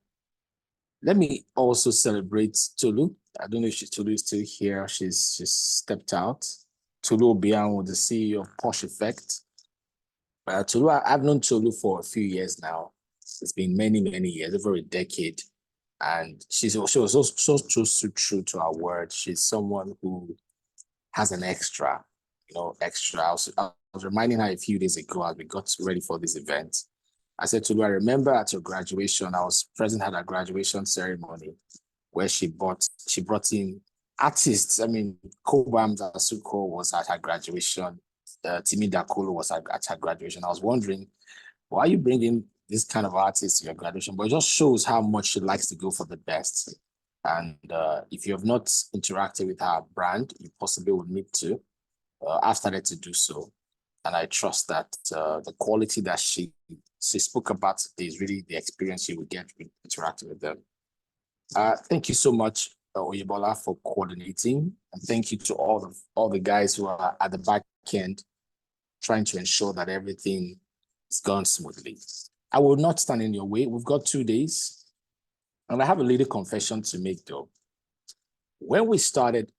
Let me also celebrate Tolu. I don't know if Tolu is still here. She's stepped out. Tolu Obianwu, the CEO of Porsche Effect. Tolu, I've known Tolu for a few years now. It's been many years, over a decade. And she was so true to our word. She's someone who has an extra. I was reminding her a few days ago as we got ready for this event. I said to her, I remember at your graduation, I was present at a graduation ceremony where she brought in artists. I mean, Kobam Zasuko was at her graduation. Timi Dakolo was at her graduation. I was wondering, why are you bringing this kind of artist to your graduation? But it just shows how much she likes to go for the best. And if you have not interacted with her brand, you possibly would need to. I've started to do so. And I trust that the quality that she spoke about today is really the experience you will get with interacting with them. Thank you so much, Oyebola, for coordinating. And thank you to all the guys who are at the back end trying to ensure that everything is going smoothly. I will not stand in your way. We've got 2 days. And I have a little confession to make, though. When we started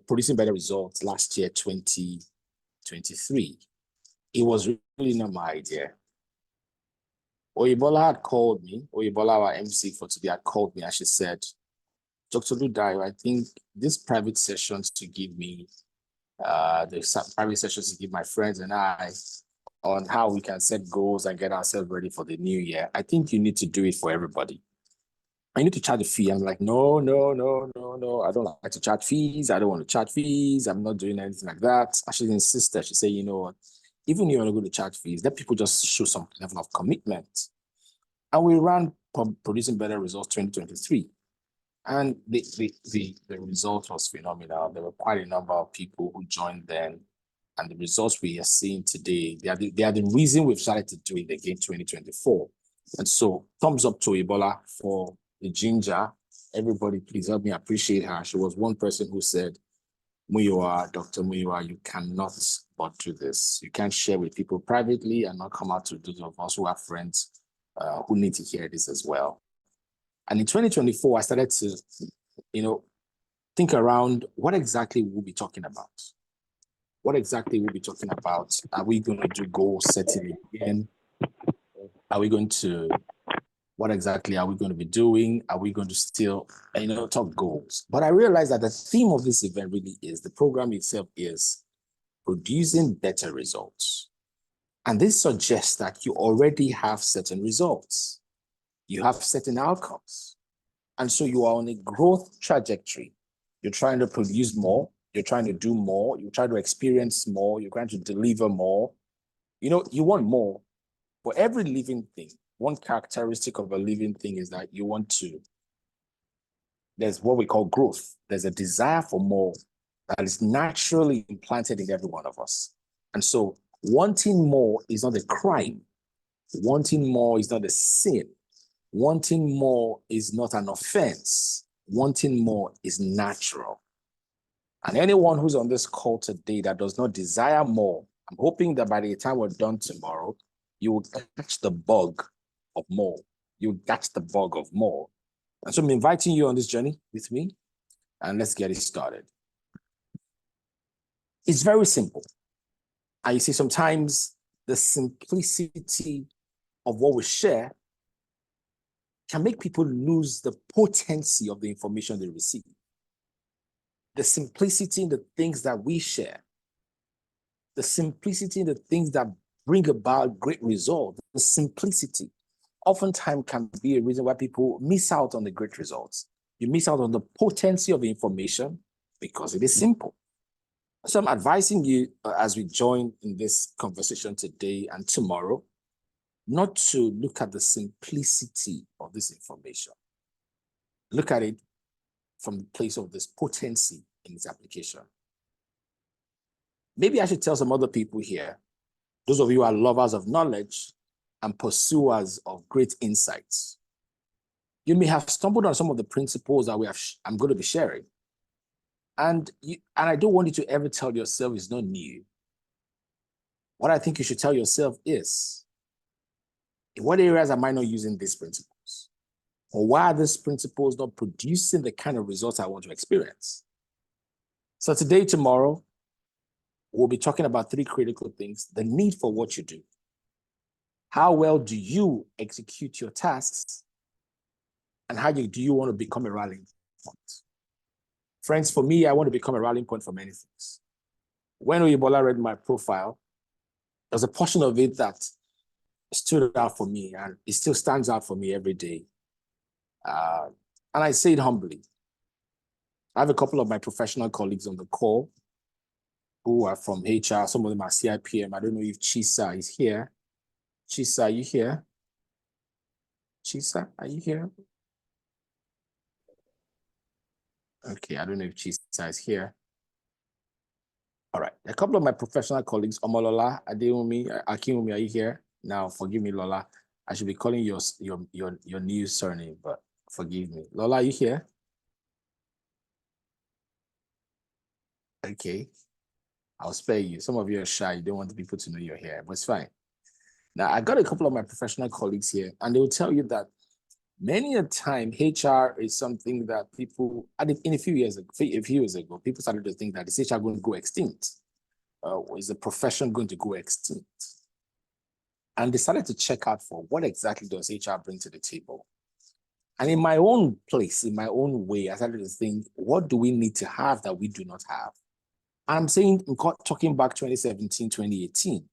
producing better results last year, 2023, it was really not my idea. Oyebola had called me. Oyebola, our MC for today, had called me and she said, Dr. Oludayo, I think these private sessions to give me, private sessions to give my friends and I on how we can set goals and get ourselves ready for the new year. I think you need to do it for everybody. I need to charge a fee. I'm like, no. I don't like to charge fees. I don't want to charge fees. I'm not doing anything like that. And she insisted. She said, you know what? Even if you're not going to charge fees, let people just show some level of commitment. And we ran Producing Better Results 2023. And the result was phenomenal. There were quite a number of people who joined then. And the results we are seeing today, they are the reason we've started to do it again 2024. And so thumbs up to Ebola for the ginger. Everybody, please help me appreciate her. She was one person who said, Muyiwa, Dr. Muyiwa, you cannot but do this. You can't share with people privately and not come out to those of us who have friends who need to hear this as well. And in 2024, I started to, think around what exactly we'll be talking about. What exactly we'll be talking about? Are we going to do goal setting again? What exactly are we going to be doing? Are we going to still, talk goals? But I realized that the theme of this event really is, the program itself is producing better results. And this suggests that you already have certain results. You have certain outcomes. And so you are on a growth trajectory. You're trying to produce more. You're trying to do more. You're trying to experience more. You're trying to deliver more. You want more. For every living thing, one characteristic of a living thing is that there's what we call growth. There's a desire for more that is naturally implanted in every one of us. And so wanting more is not a crime. Wanting more is not a sin. Wanting more is not an offense. Wanting more is natural. And anyone who's on this call today that does not desire more, I'm hoping that by the time we're done tomorrow, you will catch the bug of more. You'll catch the bug of more. And so I'm inviting you on this journey with me, and let's get it started. It's very simple. And you see, sometimes the simplicity of what we share can make people lose the potency of the information they receive. The simplicity in the things that we share, the simplicity in the things that bring about great results, the simplicity oftentimes can be a reason why people miss out on the great results. You miss out on the potency of the information because it is simple. So I'm advising you as we join in this conversation today and tomorrow, not to look at the simplicity of this information. Look at it from the place of this potency in its application. Maybe I should tell some other people here, those of you who are lovers of knowledge and pursuers of great insights, you may have stumbled on some of the principles that I'm going to be sharing. And I don't want you to ever tell yourself it's not new. What I think you should tell yourself is, in what areas am I not using these principles? Or why are these principles not producing the kind of results I want to experience? So today, tomorrow, we'll be talking about three critical things: the need for what you do. How well do you execute your tasks? And how do you want to become a rallying point? Friends, for me, I want to become a rallying point for many things. When Oyebola read my profile, there's a portion of it that stood out for me, and it still stands out for me every day. And I say it humbly. I have a couple of my professional colleagues on the call who are from HR. Some of them are CIPM. I don't know if Chisa is here. Chisa, are you here? Chisa, are you here? Okay, I don't know if Chisa is here. All right, a couple of my professional colleagues, Omolola, Adewumi, Akinwumi, are you here? Now, forgive me, Lola. I should be calling your new surname, but forgive me. Lola, are you here? Okay, I'll spare you. Some of you are shy. You don't want the people to know you're here, but it's fine. Now, I got a couple of my professional colleagues here, and they will tell you that many a time HR is something that people, in a few years ago, people started to think that is HR going to go extinct? Is the profession going to go extinct? And decided to check out for what exactly does HR bring to the table. And in my own place, in my own way, I started to think, what do we need to have that we do not have? I'm talking back 2017, 2018.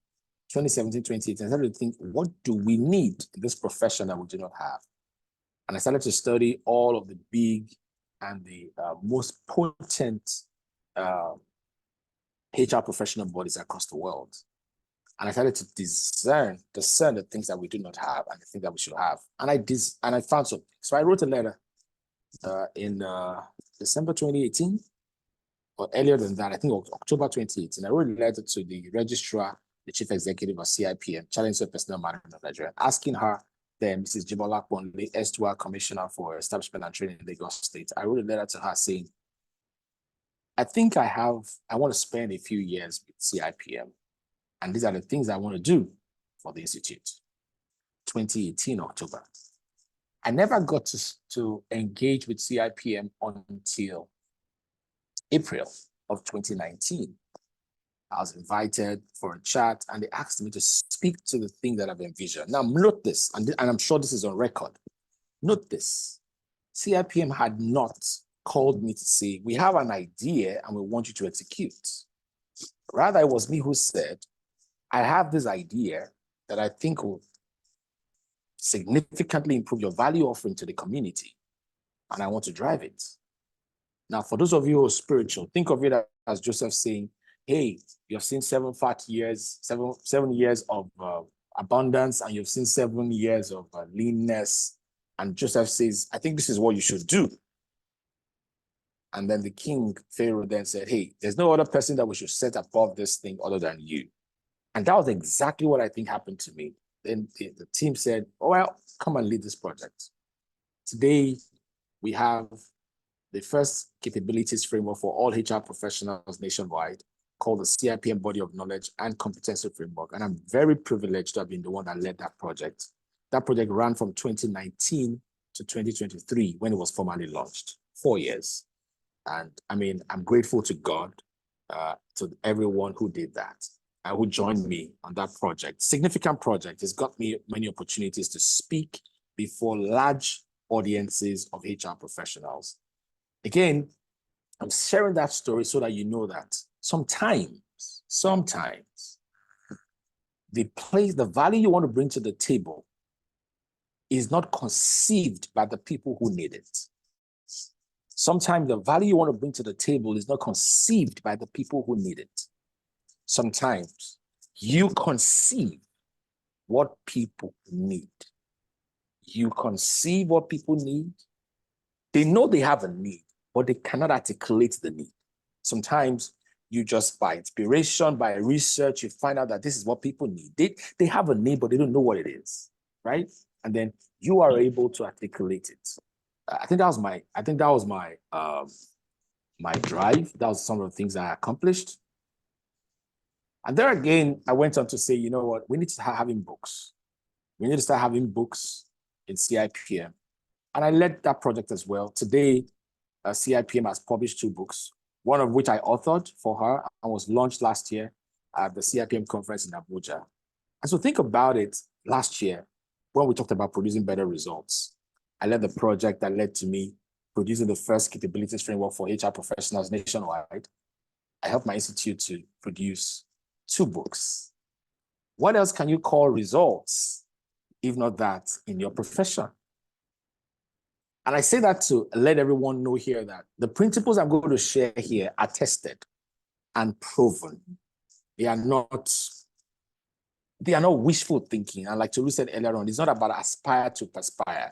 2017, 2018, I started to think, what do we need in this profession that we do not have? And I started to study all of the big and the most potent HR professional bodies across the world. And I started to discern the things that we do not have and the things that we should have. And I found something. So I wrote a letter in December 2018, or earlier than that, I think October 2018. I wrote a letter to the registrar, the chief executive of CIPM, Challenge of Personnel Management of Nigeria, asking her, then Mrs. Jibola Ponle, S2R Commissioner for Establishment and Training in Lagos State. I wrote a letter to her saying, I think I want to spend a few years with CIPM, and these are the things I want to do for the Institute. 2018, October. I never got to engage with CIPM until April of 2019. I was invited for a chat, and they asked me to speak to the thing that I've envisioned. Now, note this, and I'm sure this is on record. Note this. CIPM had not called me to say, we have an idea and we want you to execute. Rather, it was me who said, I have this idea that I think will significantly improve your value offering to the community, and I want to drive it. Now, for those of you who are spiritual, think of it as Joseph saying, hey, you have seen 7 years of abundance and you've seen 7 years of leanness. And Joseph says, I think this is what you should do. And then the king, Pharaoh, then said, hey, there's no other person that we should set above this thing other than you. And that was exactly what I think happened to me. Then the team said, oh, well, come and lead this project. Today, we have the first capabilities framework for all HR professionals nationwide, called the CIPM Body of Knowledge and Competency Framework. And I'm very privileged to have been the one that led that project. That project ran from 2019 to 2023 when it was formally launched, 4 years. And I mean, I'm grateful to God, to everyone who did that, who joined me on that project. Significant project. It's got me many opportunities to speak before large audiences of HR professionals. Again, I'm sharing that story so that you know that sometimes, the value you want to bring to the table is not conceived by the people who need it. Sometimes the value you want to bring to the table is not conceived by the people who need it. Sometimes you conceive what people need. You conceive what people need. They know they have a need, but they cannot articulate the need. Sometimes you just, by inspiration, by research, you find out that this is what people need. They have a need, but they don't know what it is, right? And then you are able to articulate it. I think that was my my drive. That was some of the things I accomplished. And there again, I went on to say, you know what, we need to start having books. We need to start having books in CIPM. And I led that project as well. Today, CIPM has published 2 books, one of which I authored for her and was launched last year at the CIPM conference in Abuja. And so think about it, last year, when we talked about producing better results, I led the project that led to me producing the first capabilities framework for HR professionals nationwide. I helped my institute to produce 2 books. What else can you call results, if not that, in your profession? And I say that to let everyone know here that the principles I'm going to share here are tested and proven. They are not wishful thinking. And like Tolu said earlier on, it's not about aspire to perspire.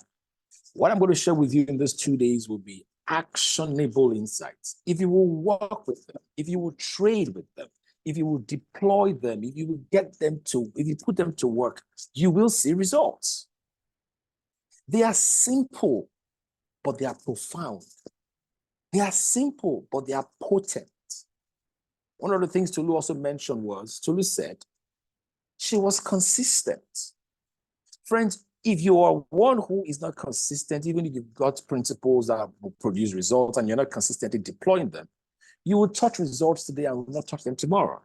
What I'm going to share with you in these 2 days will be actionable insights. If you will work with them, if you will trade with them, if you will deploy them, if you will if you put them to work, you will see results. They are simple, but they are profound. They are simple, but they are potent. One of the things Tolu also mentioned was, Tolu said, she was consistent. Friends, if you are one who is not consistent, even if you've got principles that will produce results and you're not consistently deploying them, you will touch results today and will not touch them tomorrow.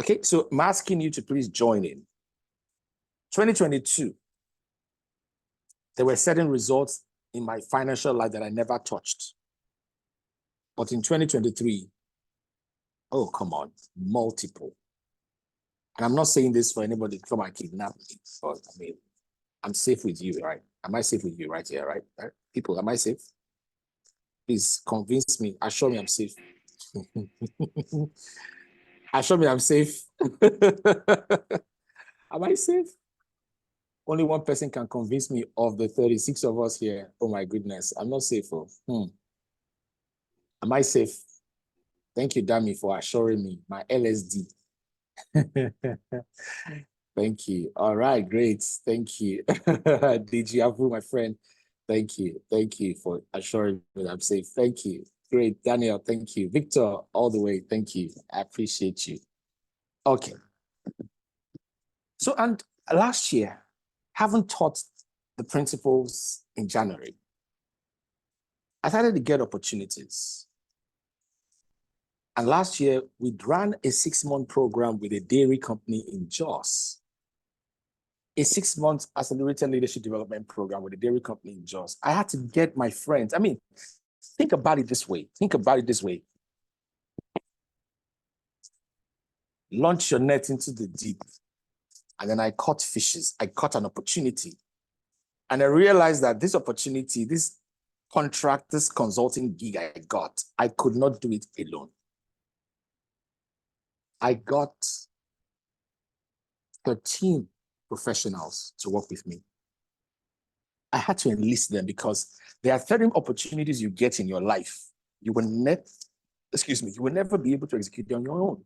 Okay, so I'm asking you to please join in. 2022, there were certain results in my financial life that I never touched. But in 2023, oh, come on, multiple. And I'm not saying this for anybody to come and kidnap me, but I mean, I'm safe with you, right? Am I safe with you right here, right? People, am I safe? Please convince me, assure me I'm safe. Assure me I'm safe. Am I safe? Only one person can convince me of the 36 of us here. Oh my goodness, I'm not safe. Am I safe? Thank you, Dami, for assuring me. My LSD. Thank you. All right, great. Thank you. DG, my friend. Thank you. Thank you for assuring me that I'm safe. Thank you. Great. Daniel, thank you. Victor, all the way. Thank you. I appreciate you. Okay. So, and last year, haven't taught the principles in January. I started to get opportunities. And last year, we ran a 6-month program with a dairy company in Jos. A 6-month accelerated leadership development program with a dairy company in Jos. I had to get my friends. I mean, think about it this way. Think about it this way. Launch your net into the deep. And then I caught fishes. I caught an opportunity. And I realized that this opportunity, this contract, this consulting gig I got, I could not do it alone. I got 13 professionals to work with me. I had to enlist them because there are certain opportunities you get in your life. You will never be able to execute on your own.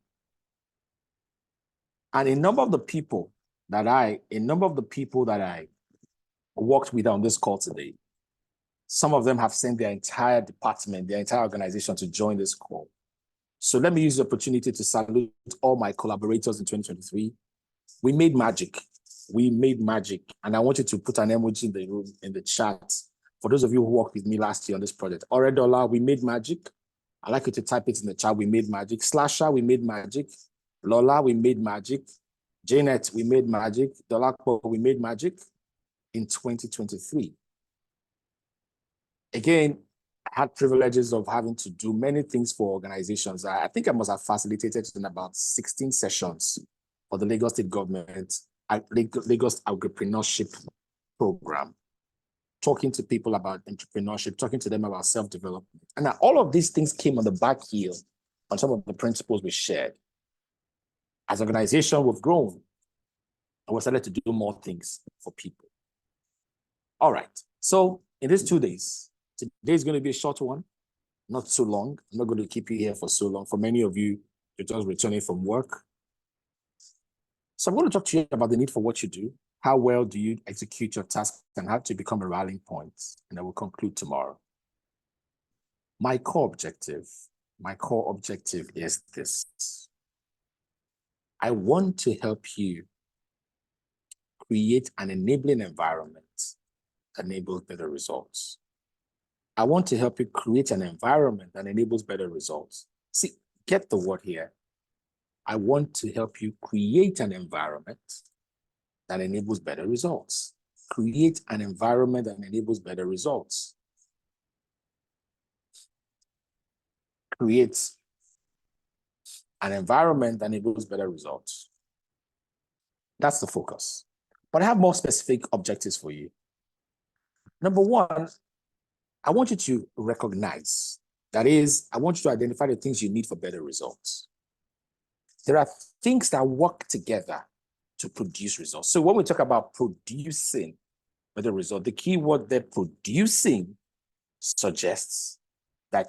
And a number of the people that I worked with on this call today, some of them have sent their entire department, their entire organization to join this call. So let me use the opportunity to salute all my collaborators in 2023. We made magic. We made magic. And I want you to put an emoji in the room, in the chat. For those of you who worked with me last year on this project, Oredola, we made magic. I'd like you to type it in the chat. We made magic. Slasher, we made magic. Lola, we made magic. Janet, we made magic. Dolapo, we made magic in 2023. Again, I had privileges of having to do many things for organizations. I think I must have facilitated in about 16 sessions for the Lagos State government, Lagos Entrepreneurship Program, talking to people about entrepreneurship, talking to them about self-development. And all of these things came on the back heel on some of the principles we shared. As an organization, we've grown and we started to do more things for people. All right, so in these 2 days, today is going to be a short one, not so long. I'm not going to keep you here for so long. For many of you, you're just returning from work. So I'm going to talk to you about the need for what you do. How well do you execute your task and how to become a rallying point? And I will conclude tomorrow. My core objective is this. I want to help you create an enabling environment that enables better results. I want to help you create an environment that enables better results. See, get the word here. I want to help you create an environment that enables better results. Create an environment that enables better results. Create an environment that enables better results. That's the focus. But I have more specific objectives for you. Number one, I want you to recognize, that is, I want you to identify the things you need for better results. There are things that work together to produce results. So when we talk about producing better results, the key word there, producing, suggests that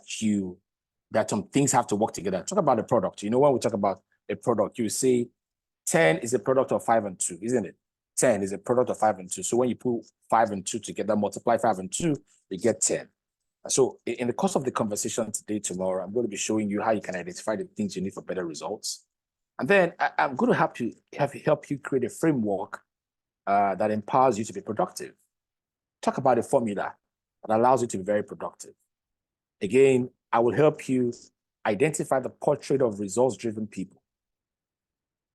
some things have to work together. Talk about a product. You know, when we talk about a product, you say 10 is a product of 5 and 2, isn't it? 10 is a product of 5 and 2. So when you put 5 and 2 together, multiply 5 and 2, you get 10. So in the course of the conversation today, tomorrow, I'm going to be showing you how you can identify the things you need for better results. And then I'm going to help you create a framework that empowers you to be productive. Talk about a formula that allows you to be very productive. Again, I will help you identify the portrait of results-driven people.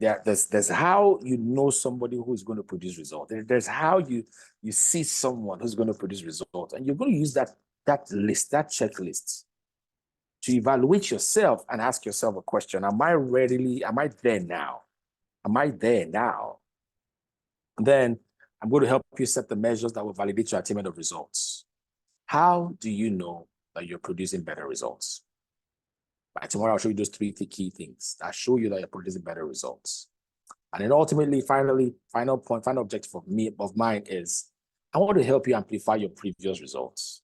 There's how you know somebody who is going to produce results. There's how you see someone who's going to produce results. And you're going to use that list, that checklist, to evaluate yourself and ask yourself a question. Am I there now? Am I there now? And then I'm going to help you set the measures that will validate your attainment of results. How do you know that you're producing better results? By tomorrow, I'll show you those 3 key things that show you that you're producing better results. And then ultimately, final objective of mine is, I want to help you amplify your previous results.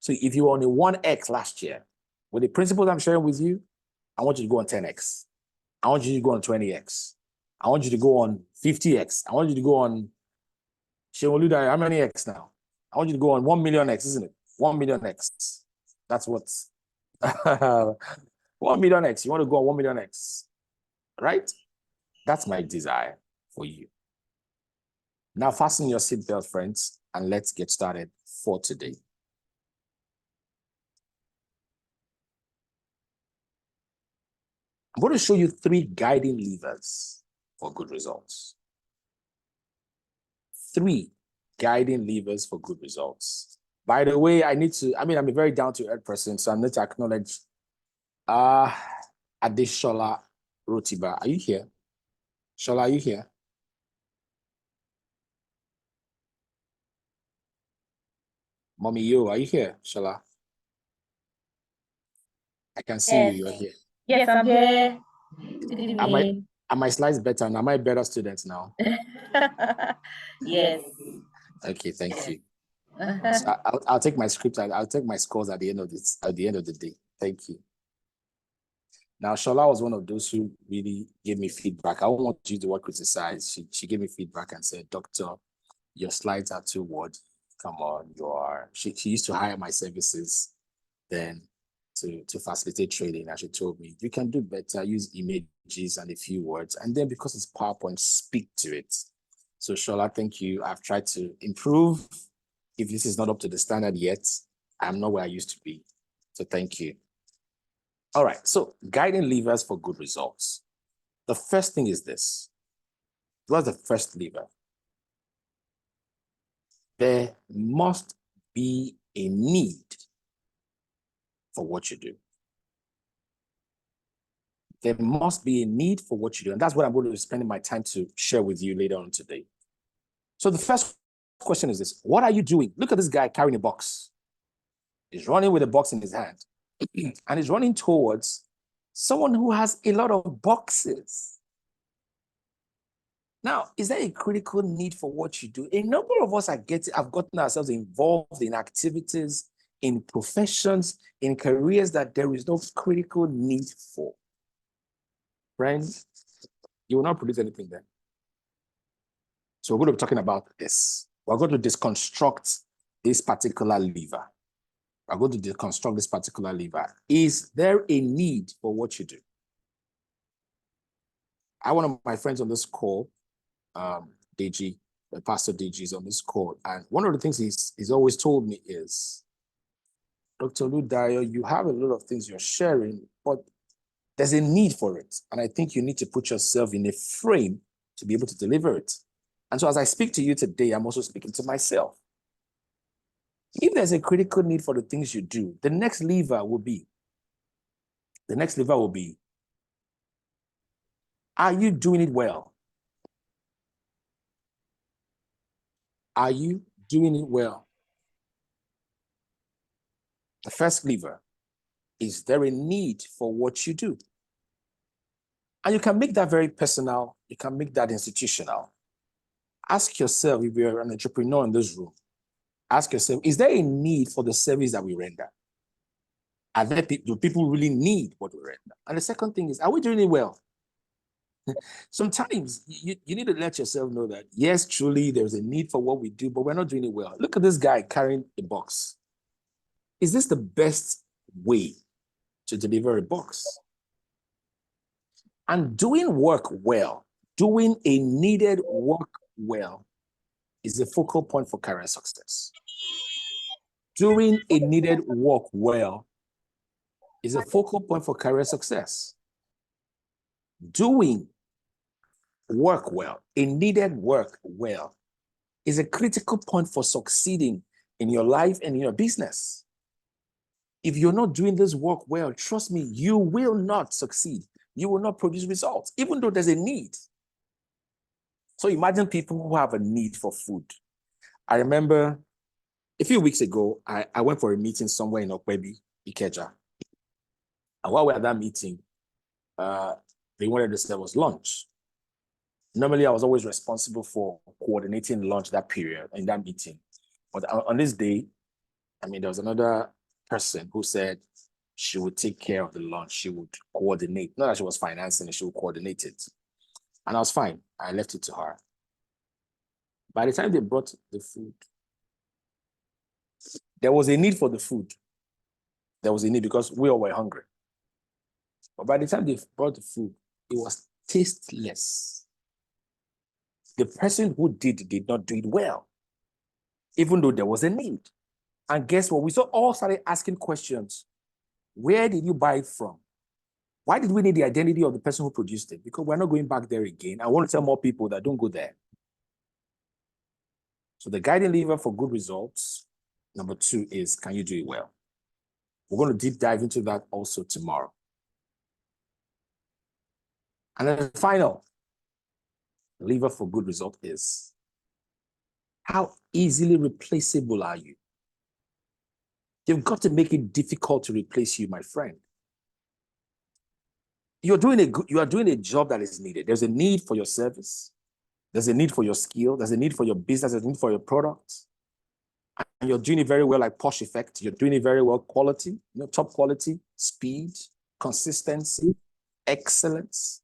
So if you were on a 1x last year, with the principles I'm sharing with you, I want you to go on 10x. I want you to go on 20x. I want you to go on 50x. I want you to go on, Oludayo, how many x now? I want you to go on 1 million x, isn't it? 1 million x. That's what's 1 million x. You want to go on 1 million x, right? That's my desire for you. Now fasten your seatbelt, friends, and let's get started for today. I'm going to show you 3 guiding levers for good results. 3 guiding levers for good results. By the way, I'm a very down-to-earth person, so I need to acknowledge Adeshola Rotiba. Are you here? Shola, are you here? Mommy, yo, are you here, Shola? I can see you, you're here. Yes, I'm here. Good evening. Are my slides better? And am I better students now? Yes. Okay, thank you. So I'll take my script and I'll take my scores at the end of this, at the end of the day. Thank you. Now, Shola was one of those who really gave me feedback. I don't want you to criticize. She gave me feedback and said, Doctor, your slides are too wordy. Come on, she used to hire my services then to facilitate trading. And she told me, you can do better, use images and a few words. And then because it's PowerPoint, speak to it. So Shola, thank you. I've tried to improve. If this is not up to the standard yet, I'm not where I used to be. So thank you. All right, so guiding levers for good results. The first thing is this. What's the first lever? There must be a need for what you do. There must be a need for what you do. And that's what I'm going to be spending my time to share with you later on today. So the first question is this. What are you doing? Look at this guy carrying a box. He's running with a box in his hand. And he's running towards someone who has a lot of boxes. Now, is there a critical need for what you do? A number of us have gotten ourselves involved in activities, in professions, in careers that there is no critical need for. Friends, you will not produce anything then. So we're going to be talking about this. We're going to deconstruct this particular lever. We're going to deconstruct this particular lever. Is there a need for what you do? I have one of my friends on this call, DG, Pastor DG is on this call. And one of the things he's always told me is, Dr. Oludayo, you have a lot of things you're sharing, but there's a need for it. And I think you need to put yourself in a frame to be able to deliver it. And so as I speak to you today, I'm also speaking to myself. If there's a critical need for the things you do, the next lever will be, are you doing it well? Are you doing it well? The first lever, is there a need for what you do? And you can make that very personal. You can make that institutional. Ask yourself, if you're an entrepreneur in this room, ask yourself, is there a need for the service that we render? Do people really need what we render? And the second thing is, are we doing it well? Sometimes you need to let yourself know that, yes, truly, there's a need for what we do, but we're not doing it well. Look at this guy carrying a box. Is this the best way to deliver a box? And doing work well, doing a needed work well, is a focal point for career success. Doing a needed work well is a focal point for career success. Doing work well, a needed work well, is a critical point for succeeding in your life and in your business. If you're not doing this work well, trust me, you will not succeed. You will not produce results, even though there's a need. So imagine people who have a need for food. I remember a few weeks ago, I went for a meeting somewhere in Okwebi, Ikechukwu. And while we were at that meeting, they wanted to serve us lunch. Normally, I was always responsible for coordinating lunch that period in that meeting. But on this day, there was another person who said she would take care of the lunch. She would coordinate. Not that she was financing it, she would coordinate it. And I was fine. I left it to her. By the time they brought the food, there was a need for the food. There was a need because we all were hungry. But by the time they brought the food, it was tasteless. The person who did not do it well, even though there was a need. And guess what? We all started asking questions. Where did you buy it from? Why did we need the identity of the person who produced it? Because we're not going back there again. I want to tell more people that don't go there. So the guiding lever for good results, number 2 is, can you do it well? We're going to deep dive into that also tomorrow. And then the final lever for good result is, how easily replaceable are you? You've got to make it difficult to replace you, my friend. you are doing a job that is needed. There's a need for your service. There's a need for your skill. There's a need for your business. There's a need for your product. And you're doing it very well, like Porsche effect. You're doing it very well, quality, top quality, speed, consistency, excellence.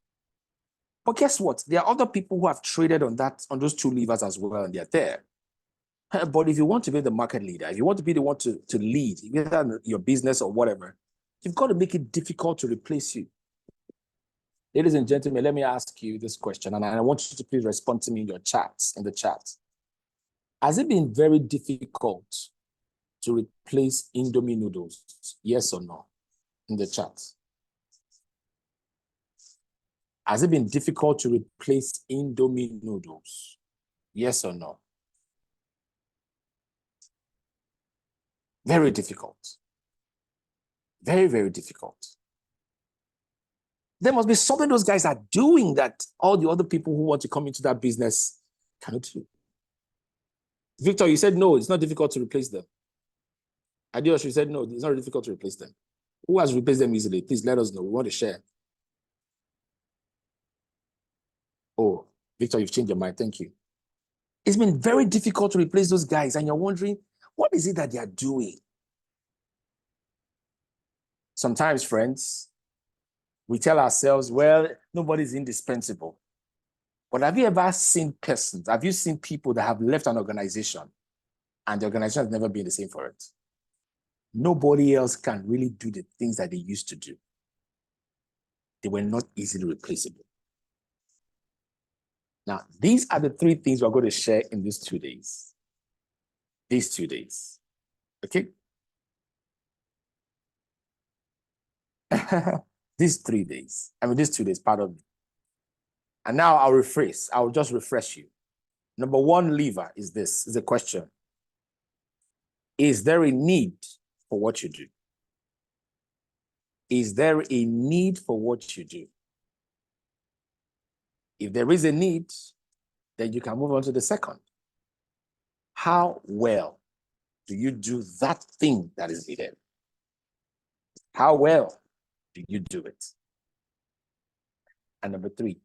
But guess what? There are other people who have traded on those two levers as well, and they're there. But if you want to be the market leader, if you want to be the one to lead, whether your business or whatever, you've got to make it difficult to replace you. Ladies and gentlemen, let me ask you this question, and I want you to please respond to me in the chat. Has it been very difficult to replace Indomie noodles? Yes or no? In the chat. Has it been difficult to replace Indomie noodles? Yes or no? Very difficult. Very, very difficult. There must be something those guys are doing that all the other people who want to come into that business cannot do. Victor, you said no, it's not difficult to replace them. Adios, you said no, it's not difficult to replace them. Who has replaced them easily? Please let us know. We want to share. Oh, Victor, you've changed your mind. Thank you. It's been very difficult to replace those guys, and you're wondering, what is it that they are doing? Sometimes, friends, we tell ourselves, well, nobody's indispensable. But have you ever seen persons, have you seen people that have left an organization and the organization has never been the same for it? Nobody else can really do the things that they used to do. They were not easily replaceable. Now, these are the three things we're going to share in these 2 days. These 2 days. Okay? These 3 days. These 2 days, pardon me. And now I'll rephrase. I'll just refresh you. Number one lever is this, is a question. Is there a need for what you do? Is there a need for what you do? If there is a need, then you can move on to the second. How well do you do that thing that is needed? How well do you do it? And number three,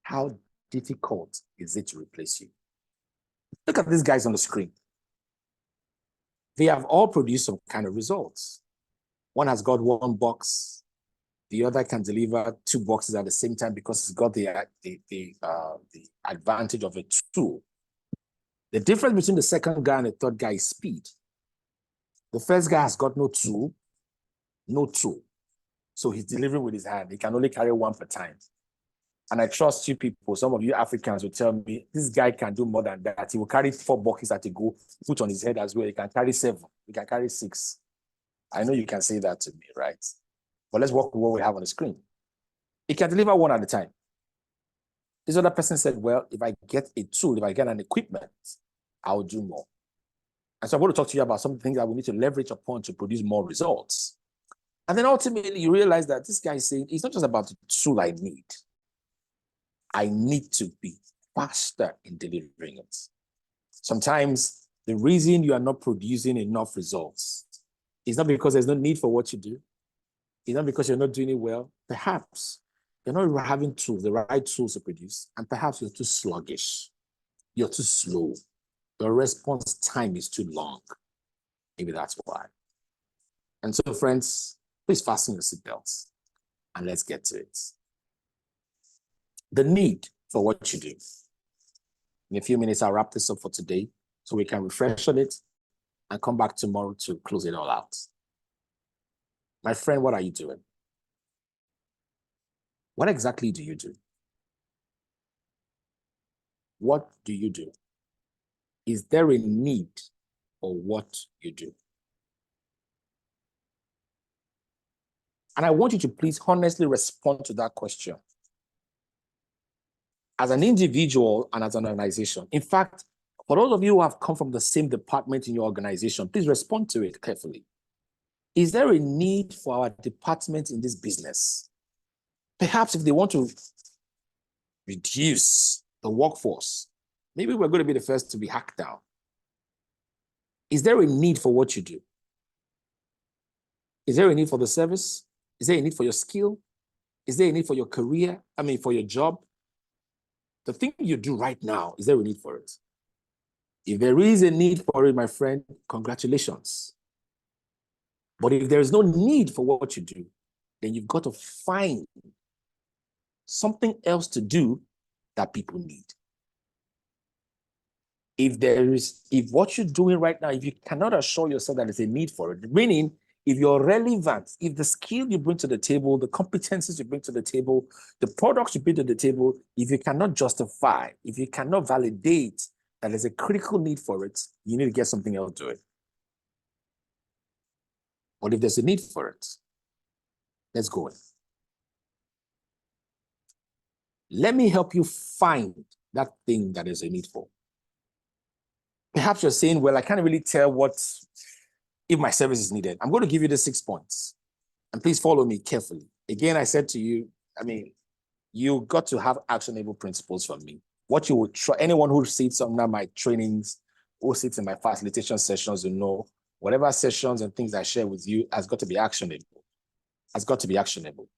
how difficult is it to replace you? Look at these guys on the screen. They have all produced some kind of results. One has got 1 box. The other can deliver 2 boxes at the same time because it's got the advantage of a tool. The difference between the second guy and the third guy is speed. The first guy has got no tool. So he's delivering with his hand. He can only carry 1 per time. And I trust you people, some of you Africans will tell me, this guy can do more than that. He will carry 4 boxes at a go, put on his head as well. He can carry 7. He can carry 6. I know you can say that to me, right? But let's work with what we have on the screen. He can deliver 1 at a time. This other person said, well, if I get a tool, if I get an equipment, I'll do more. And so I'm going to talk to you about some of the things that we need to leverage upon to produce more results. And then ultimately you realize that this guy is saying, it's not just about the tool I need. I need to be faster in delivering it. Sometimes the reason you are not producing enough results is not because there's no need for what you do. It's not because you're not doing it well. Perhaps you're not having tools, the right tools to produce, and perhaps you're too sluggish. You're too slow. Your response time is too long. Maybe that's why. And so, friends, please fasten your seatbelts and let's get to it. The need for what you do. In a few minutes, I'll wrap this up for today so we can refresh on it and come back tomorrow to close it all out. My friend, what are you doing? What exactly do you do? What do you do? Is there a need for what you do? And I want you to please honestly respond to that question. As an individual and as an organization. In fact, for those of you who have come from the same department in your organization, please respond to it carefully. Is there a need for our department in this business? Perhaps if they want to reduce the workforce, maybe we're going to be the first to be hacked down. Is there a need for what you do? Is there a need for the service? Is there a need for your skill? Is there a need for your career? I mean, for your job? The thing you do right now, is there a need for it? If there is a need for it, my friend, congratulations. But if there is no need for what you do, then you've got to find something else to do that people need. If what you're doing right now, if you cannot assure yourself that there's a need for it, meaning if you're relevant, if the skill you bring to the table, the competencies you bring to the table, the products you bring to the table, if you cannot justify, if you cannot validate that there's a critical need for it, you need to get something else to it. But if there's a need for it, let's go in. Let me help you find that thing that is a need for. Perhaps you're saying, well, I can't really tell if my service is needed. I'm going to give you the 6 points. And please follow me carefully. Again, I said to you, you got to have actionable principles from me. What you would try, anyone who sits on my trainings, who sits in my facilitation sessions, you know, whatever sessions and things I share with you has got to be actionable. Has got to be actionable.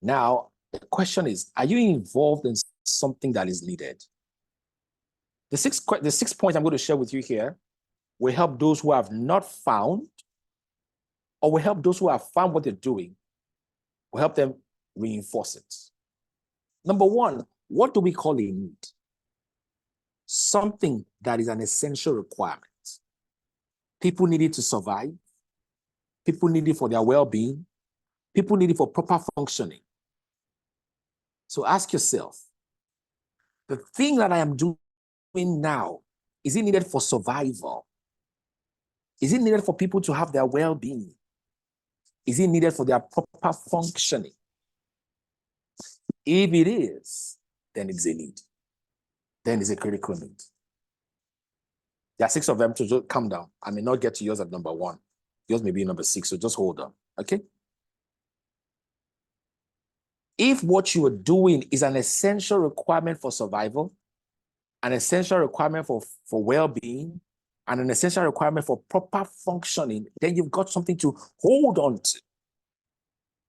Now, the question is, are you involved in something that is needed? The six points I'm going to share with you here will help those who have not found, or will help those who have found what they're doing, will help them reinforce it. Number one, what do we call a need? Something that is an essential requirement. People need it to survive. People need it for their well-being. People need it for proper functioning. So ask yourself, the thing that I am doing now, is it needed for survival? Is it needed for people to have their well-being? Is it needed for their proper functioning? If it is, then it's a need. Then it's a critical need. There are 6 of them, so just calm down. I may not get to yours at number 1. Yours may be number 6, so just hold on, okay? If what you are doing is an essential requirement for survival, an essential requirement for well-being, and an essential requirement for proper functioning, then you've got something to hold on to.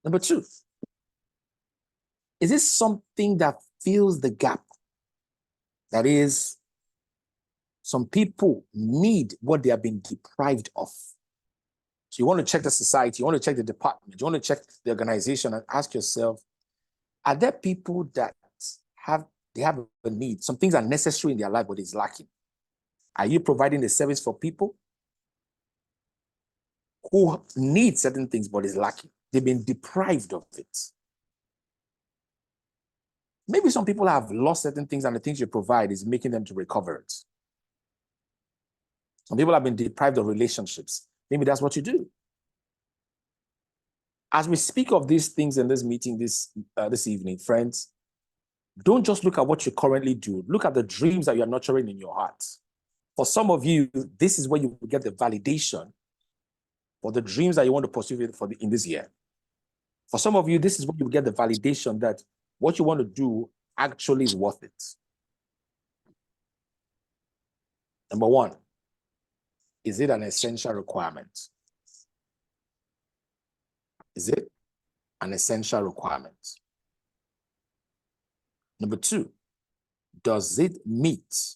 Number 2, is this something that fills the gap? That is, some people need what they have been deprived of. So you want to check the society, you want to check the department, you want to check the organization and ask yourself, are there people that have a need? Some things are necessary in their life, but it's lacking. Are you providing a service for people who need certain things, but is lacking? They've been deprived of it. Maybe some people have lost certain things, and the things you provide is making them to recover it. Some people have been deprived of relationships. Maybe that's what you do. As we speak of these things in this meeting this evening, friends, don't just look at what you currently do. Look at the dreams that you are nurturing in your heart. For some of you, this is where you will get the validation for the dreams that you want to pursue in this year. For some of you, this is where you will get the validation that what you want to do actually is worth it. Number 1, is it an essential requirement? Is it an essential requirement? Number 2, does it meet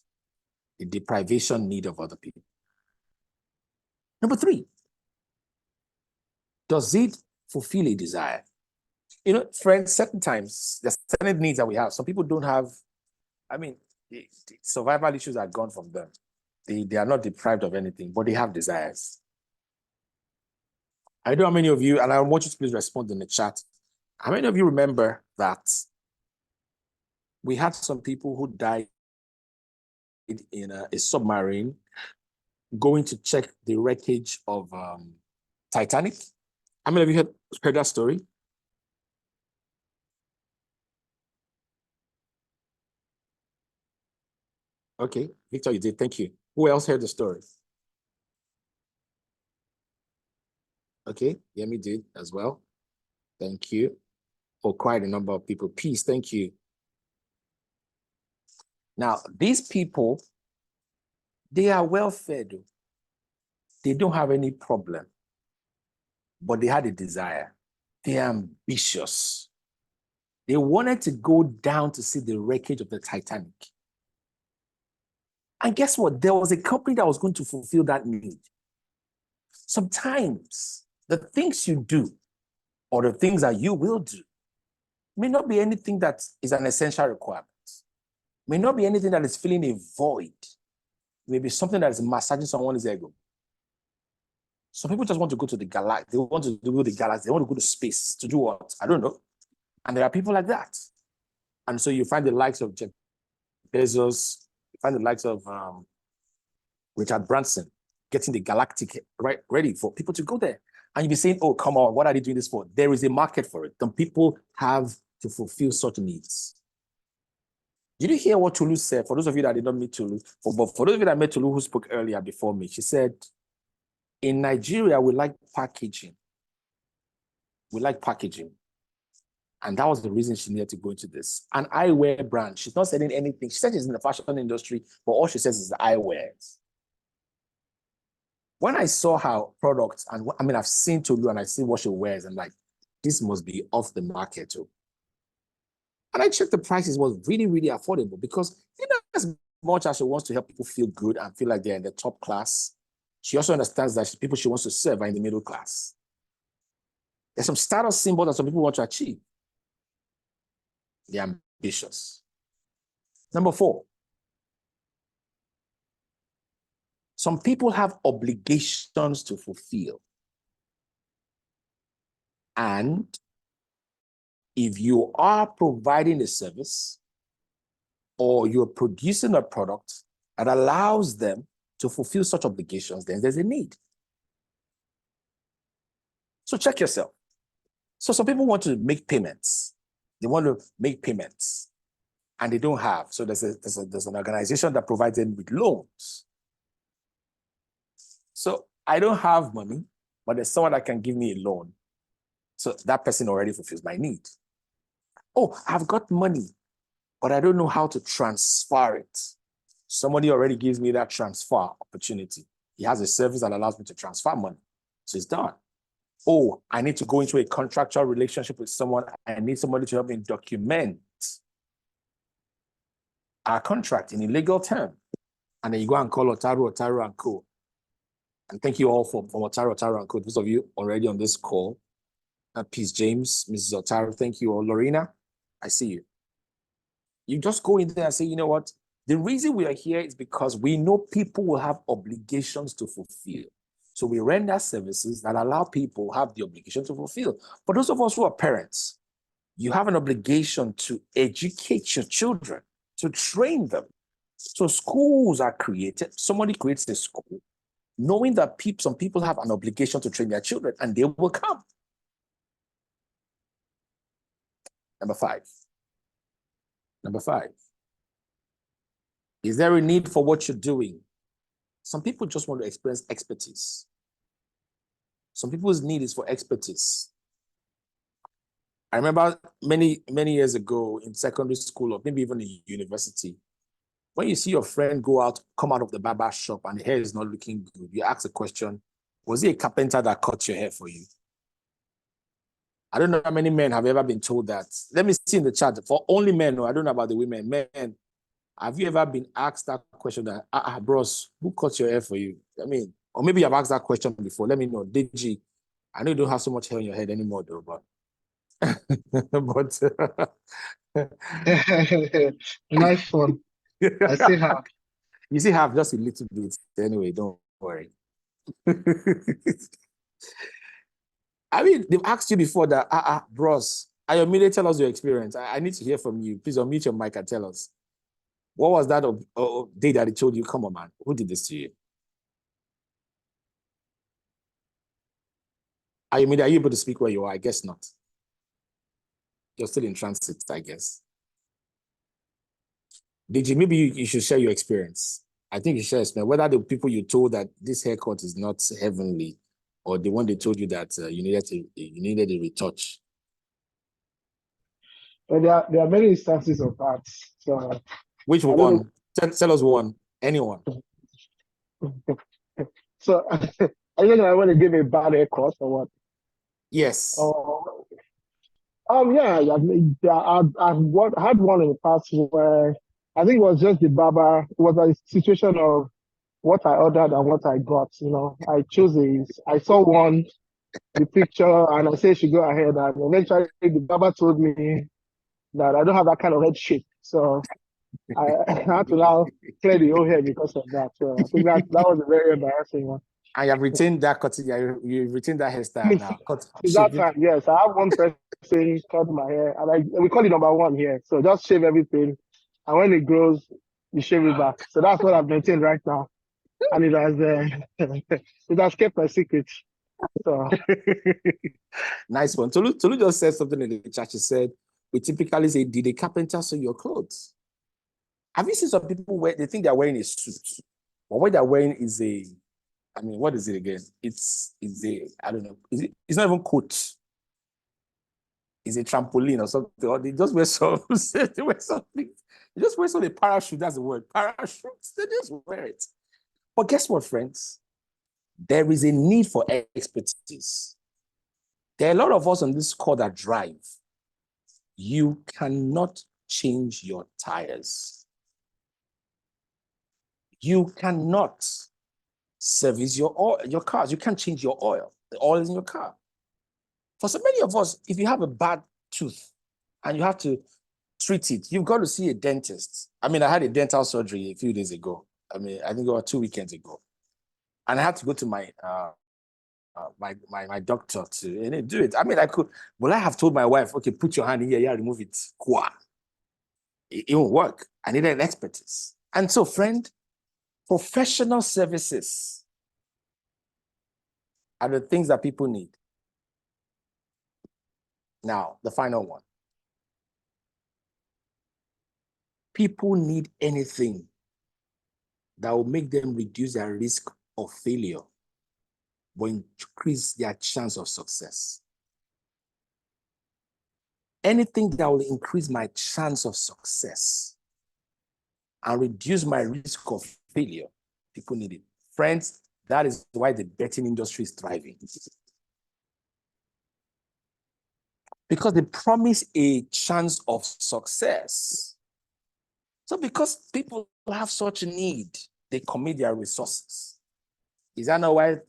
the deprivation need of other people? Number 3, does it fulfill a desire? You know, friends, certain times, there's certain needs that we have. Some people don't have, the survival issues are gone from them. They are not deprived of anything, but they have desires. I don't know how many of you, and I want you to please respond in the chat. How many of you remember that we had some people who died in a submarine going to check the wreckage of Titanic? How many of you heard that story? Okay, Victor, you did. Thank you. Who else heard the story? Okay, Yemi did as well. Thank you. For quite a number of people. Peace, thank you. Now, these people, they are well fed. They don't have any problem, but they had a desire. They're ambitious. They wanted to go down to see the wreckage of the Titanic. And guess what? There was a company that was going to fulfill that need. Sometimes the things you do or the things that you will do may not be anything that is an essential requirement. May not be anything that is filling a void. Maybe something that is massaging someone's ego. Some people just want to go to the galaxy. They want to go to the galaxy. They want to go to space to do what? I don't know. And there are people like that. And so you find the likes of Jeff Bezos, you find the likes of Richard Branson getting the galactic ready for people to go there. And you'll be saying, oh, come on, what are they doing this for? There is a market for it. Some people have to fulfill such needs. Did you hear what Tolu said? For those of you that did not meet Tolu, but for those of you that met Tolu who spoke earlier before me, she said, in Nigeria, we like packaging. We like packaging. And that was the reason she needed to go into this. An eyewear brand. She's not selling anything. She said she's in the fashion industry, but all she says is eyewear. When I saw her products, and I mean, I've seen Tolu and I see what she wears, and like, this must be off the market too. And I checked the prices, was really, really affordable because as much as she wants to help people feel good and feel like they're in the top class, she also understands that people she wants to serve are in the middle class. There's some status symbols that some people want to achieve. They're ambitious. Number 4. Some people have obligations to fulfill. And if you are providing a service or you're producing a product that allows them to fulfill such obligations, then there's a need. So check yourself. So some people want to make payments. They want to make payments and they don't have. So there's an organization that provides them with loans. So I don't have money, but there's someone that can give me a loan. So that person already fulfills my need. Oh, I've got money, but I don't know how to transfer it. Somebody already gives me that transfer opportunity. He has a service that allows me to transfer money. So it's done. Oh, I need to go into a contractual relationship with someone. I need somebody to help me document our contract in a legal term. And then you go and call Otaru and Co. And thank you all from Otaru and Co. Those of you already on this call. Peace, James, Mrs. Otaru, thank you all. Lorena, I see you. You just go in there and say, you know what? The reason we are here is because we know people will have obligations to fulfill. So we render services that allow people to have the obligation to fulfill. For those of us who are parents, you have an obligation to educate your children, to train them. So schools are created. Somebody creates a school, knowing that some people have an obligation to train their children, and they will come. Number 5. Is there a need for what you're doing? Some people just want to experience expertise. Some people's need is for expertise. I remember many years ago in secondary school or maybe even in university, when you see your friend come out of the barber shop and the hair is not looking good, you ask a question, was it a carpenter that cut your hair for you? I don't know how many men have ever been told that. Let me see in the chat. For only men, I don't know about the women. Men, have you ever been asked that question that, bros, who cut your hair for you? I mean, or maybe you've asked that question before. Let me know. Deji, I know you don't have so much hair on your head anymore, though, but Nice one. I still have. You still have just a little bit. Anyway, don't worry. I mean, they've asked you before that, bros, Ayomide, tell us your experience. I need to hear from you. Please unmute your mic and tell us. What was that day that he told you, come on, man, who did this to you? Ayomide, are you able to speak where you are? I guess not. You're still in transit, I guess. Maybe you should share your experience. I think you should share whether the people you told that this haircut is not heavenly, or the one they told you that you needed a retouch. But there are many instances of that. So which one? Tell us one. Anyone. So I don't know. I want to give a bad haircut or what? Yes. Yeah, I've had one in the past where I think it was just the barber. It was a situation of what I ordered and what I got. You know, I saw one, the picture, and I said, she go ahead. And eventually, the barber told me that I don't have that kind of head shape. So I had to now clear the whole hair because of that. So I think that was a very embarrassing one. I have retained that cutting. You've retained that hairstyle now. Since that time, yes, I have one person cut my hair, and we call it number one here. So just shave everything, and when it grows, you shave it back. So that's what I've maintained right now, and it has it has kept my secret. So Nice one. Tolu just said something in the chat. She said, we typically say, did a carpenter sew your clothes? Have you seen some people they think they're wearing a suit, but what they're wearing is what is it again? It's I don't know. It's not even coat. It's a trampoline or something. Or they just wear some, they wear something. They just wear something, parachute, that's the word. Parachute, they just wear it. But guess what, friends? There is a need for expertise. There are a lot of us on this call that drive. You cannot change your tires. You cannot service your cars. You can't change your oil. The oil is in your car. For so many of us, if you have a bad tooth and you have to treat it, you've got to see a dentist. I had a dental surgery a few days ago. I think it was 2 weekends ago. And I had to go to my doctor to do it. I have told my wife, okay, put your hand in here, remove it. It won't work. I needed an expertise. And so, friend, professional services are the things that people need. Now, the final one. People need anything that will make them reduce their risk of failure or increase their chance of success. Anything that will increase my chance of success and reduce my risk of failure, people need it. Friends, that is why the betting industry is thriving. Because they promise a chance of success. So because people have such a need, they commit their resources. Is that not why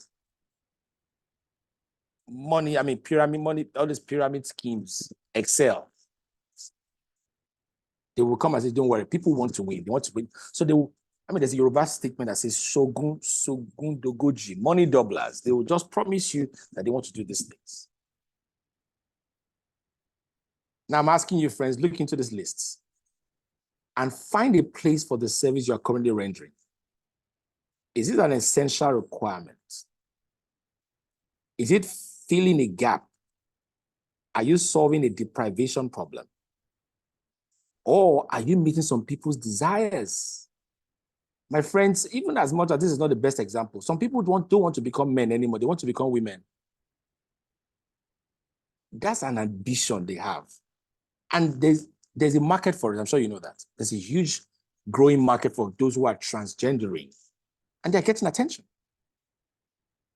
pyramid money, all these pyramid schemes excel? They will come and say, don't worry, people want to win. They want to win. So they will, there's a Yoruba statement that says, Shogun Dogoji, money doublers. They will just promise you that they want to do these things. Now I'm asking you, friends, look into these lists and find a place for the service you are currently rendering. Is it an essential requirement? Is it filling a gap? Are you solving a deprivation problem? Or are you meeting some people's desires? My friends, even as much as this is not the best example, some people don't want to become men anymore. They want to become women. That's an ambition they have. And there's a market for it. I'm sure you know that. There's a huge growing market for those who are transgendering. And they're getting attention.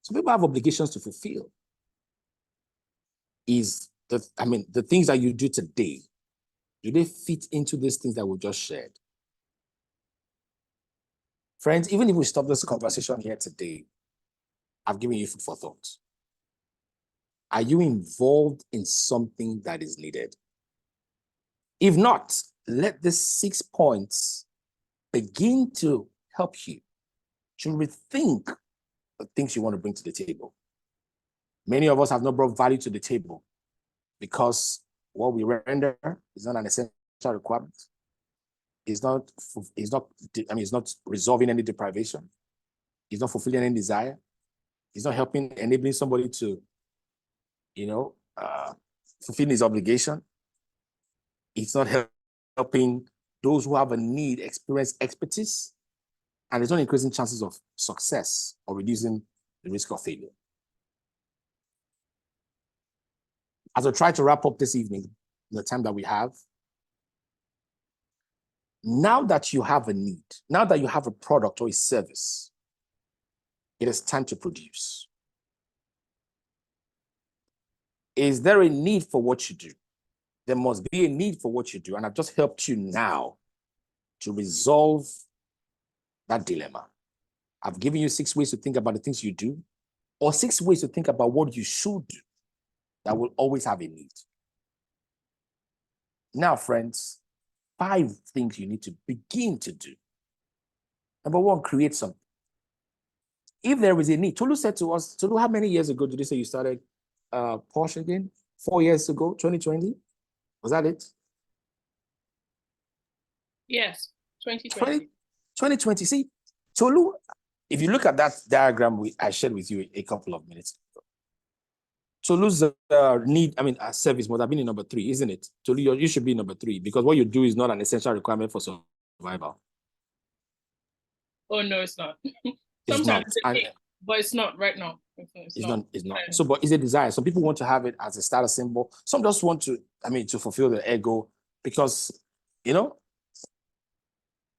So people have obligations to fulfill. The things that you do today, do they fit into these things that we just shared? Friends, even if we stop this conversation here today, I've given you food for thought. Are you involved in something that is needed? If not, let these 6 points begin to help you to rethink the things you want to bring to the table. Many of us have not brought value to the table because what we render is not an essential requirement. It's not resolving any deprivation. It's not fulfilling any desire. It's not enabling somebody to, fulfill his obligation. It's not helping those who have a need experience expertise. And it's not increasing chances of success or reducing the risk of failure. As I try to wrap up this evening, the time that we have, now that you have a need, now that you have a product or a service, it is time to produce. Is there a need for what you do? There must be a need for what you do. And I've just helped you now to resolve that dilemma. I've given you 6 ways to think about the things you do, or 6 ways to think about what you should do that will always have a need. Now, friends, 5 things you need to begin to do. Number 1, create something. If there is a need, Tolu said to us, Tolu, how many years ago did you say you started Porsche again? 4 years ago, 2020? Was that it? Yes, 2020. 2020. See, Tolu, if you look at that diagram I shared with you a couple of minutes ago, Tolu's service must have been in number 3, isn't it? Tolu, you should be number 3 because what you do is not an essential requirement for survival. Oh, no, it's not. It's not. But it's not right now. It's not. So, but it's a desire. Some people want to have it as a status symbol. Some just want to, to fulfill their ego because,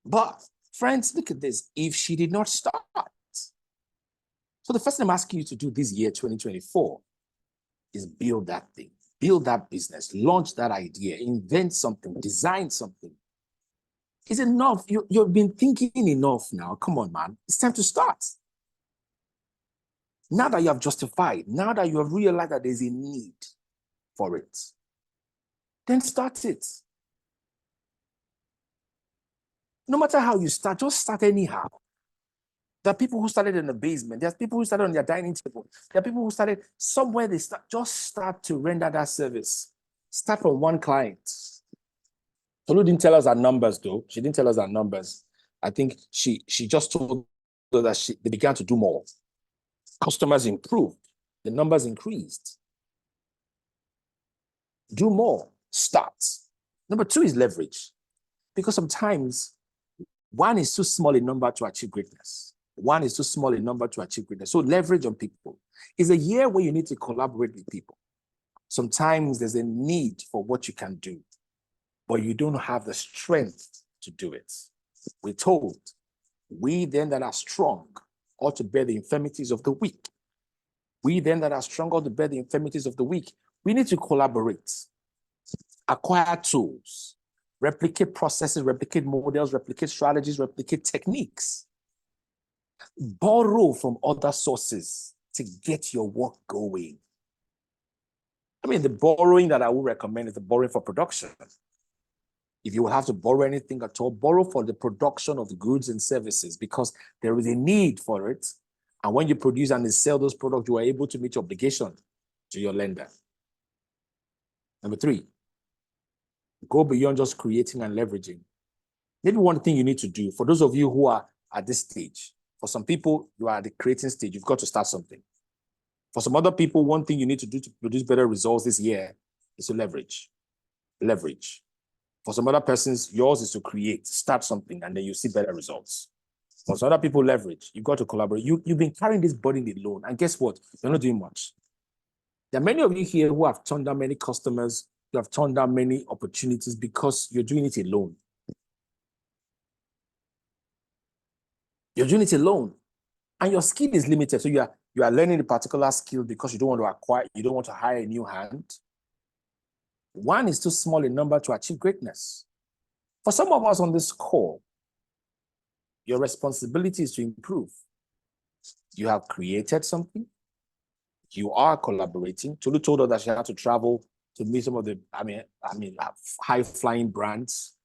But, friends, look at this. If she did not start. So the first thing I'm asking you to do this year, 2024, is build that thing. Build that business. Launch that idea. Invent something. Design something. It's enough. You've been thinking enough now. Come on, man. It's time to start. Now that you have justified, now that you have realized that there's a need for it, then start it. No matter how you start, just start anyhow. There are people who started in the basement. There's people who started on their dining table. There are people who started somewhere. Just start to render that service. Start from one client. Tolu didn't tell us our numbers, though. She didn't tell us our numbers. I think she just told us that they began to do more. Customers improved. The numbers increased. Do more. Start. Number 2 is leverage. Because sometimes 1 is too small a number to achieve greatness. 1 is too small a number to achieve greatness. So leverage on people. It's a year where you need to collaborate with people. Sometimes there's a need for what you can do, but you don't have the strength to do it. We're told, we then that are strong ought to bear the infirmities of the weak. We then that are strong ought to bear the infirmities of the weak. We need to collaborate, acquire tools, replicate processes, replicate models, replicate strategies, replicate techniques. Borrow from other sources to get your work going. The borrowing that I would recommend is the borrowing for production. If you will have to borrow anything at all, borrow for the production of goods and services because there is a need for it. And when you produce and sell those products, you are able to meet your obligation to your lender. Number 3, go beyond just creating and leveraging. Maybe one thing you need to do, for those of you who are at this stage, for some people, you are at the creating stage, you've got to start something. For some other people, one thing you need to do to produce better results this year is to leverage. Leverage. For some other persons, yours is to create, start something, and then you see better results. For some other people, leverage. You've got to collaborate. You've been carrying this burden alone, and guess what? You're not doing much. There are many of you here who have turned down many customers, you have turned down many opportunities because you're doing it alone. You're doing it alone. And your skill is limited. So you are learning a particular skill because you don't want to acquire, you don't want to hire a new hand. 1 is too small a number to achieve greatness. For some of us on this call, your responsibility is to improve. You have created something. You are collaborating. Tolu told us that she had to travel to meet some of the, high-flying brands.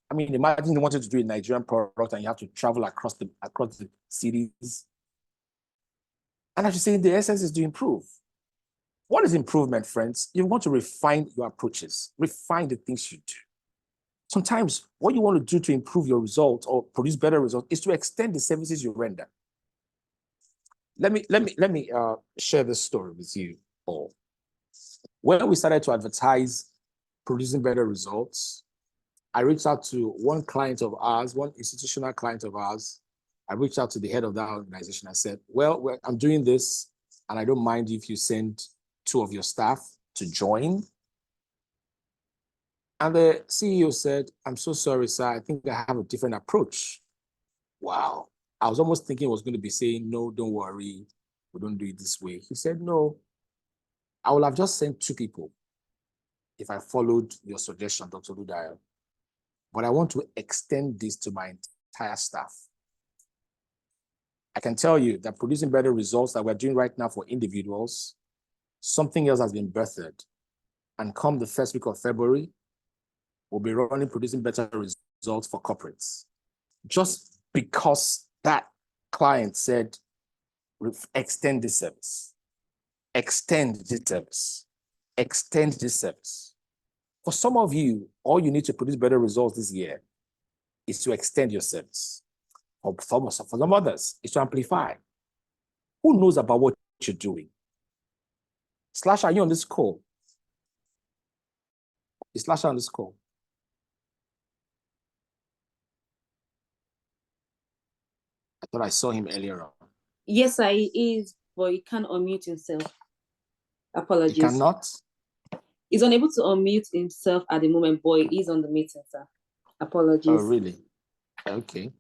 Imagine you wanted to do a Nigerian product and you have to travel across the cities. And as you say, the essence is to improve. What is improvement, friends? You want to refine your approaches, refine the things you do. Sometimes what you want to do to improve your results or produce better results is to extend the services you render. Let me share this story with you all. When we started to advertise producing better results, I reached out to one client of ours, one institutional client of ours. I reached out to the head of that organization. I said, well, I'm doing this, and I don't mind if you send 2 of your staff to join. And the CEO said, I'm so sorry, sir. I think I have a different approach. Wow. I was almost thinking it was going to be saying, no, don't worry. We don't do it this way. He said, no, I will have just sent 2 people. if I followed your suggestion, Dr. Oludayo. But I want to extend this to my entire staff. I can tell you that producing better results that we're doing right now for individuals, something else has been birthed. And come the first week of February, we'll be running producing better results for corporates. Just because that client said, extend this service, extend this service, extend this service. For some of you, all you need to produce better results this year is to extend your service. For some others, it's to amplify. Who knows about what you're doing? Slash, are you on this call? Is Slash on this call? I thought I saw him earlier on. Yes, sir, he is, but he can't unmute himself. Apologies. He cannot? He's unable to unmute himself at the moment, but he is on the meeting, sir. Apologies. Oh, really? Okay.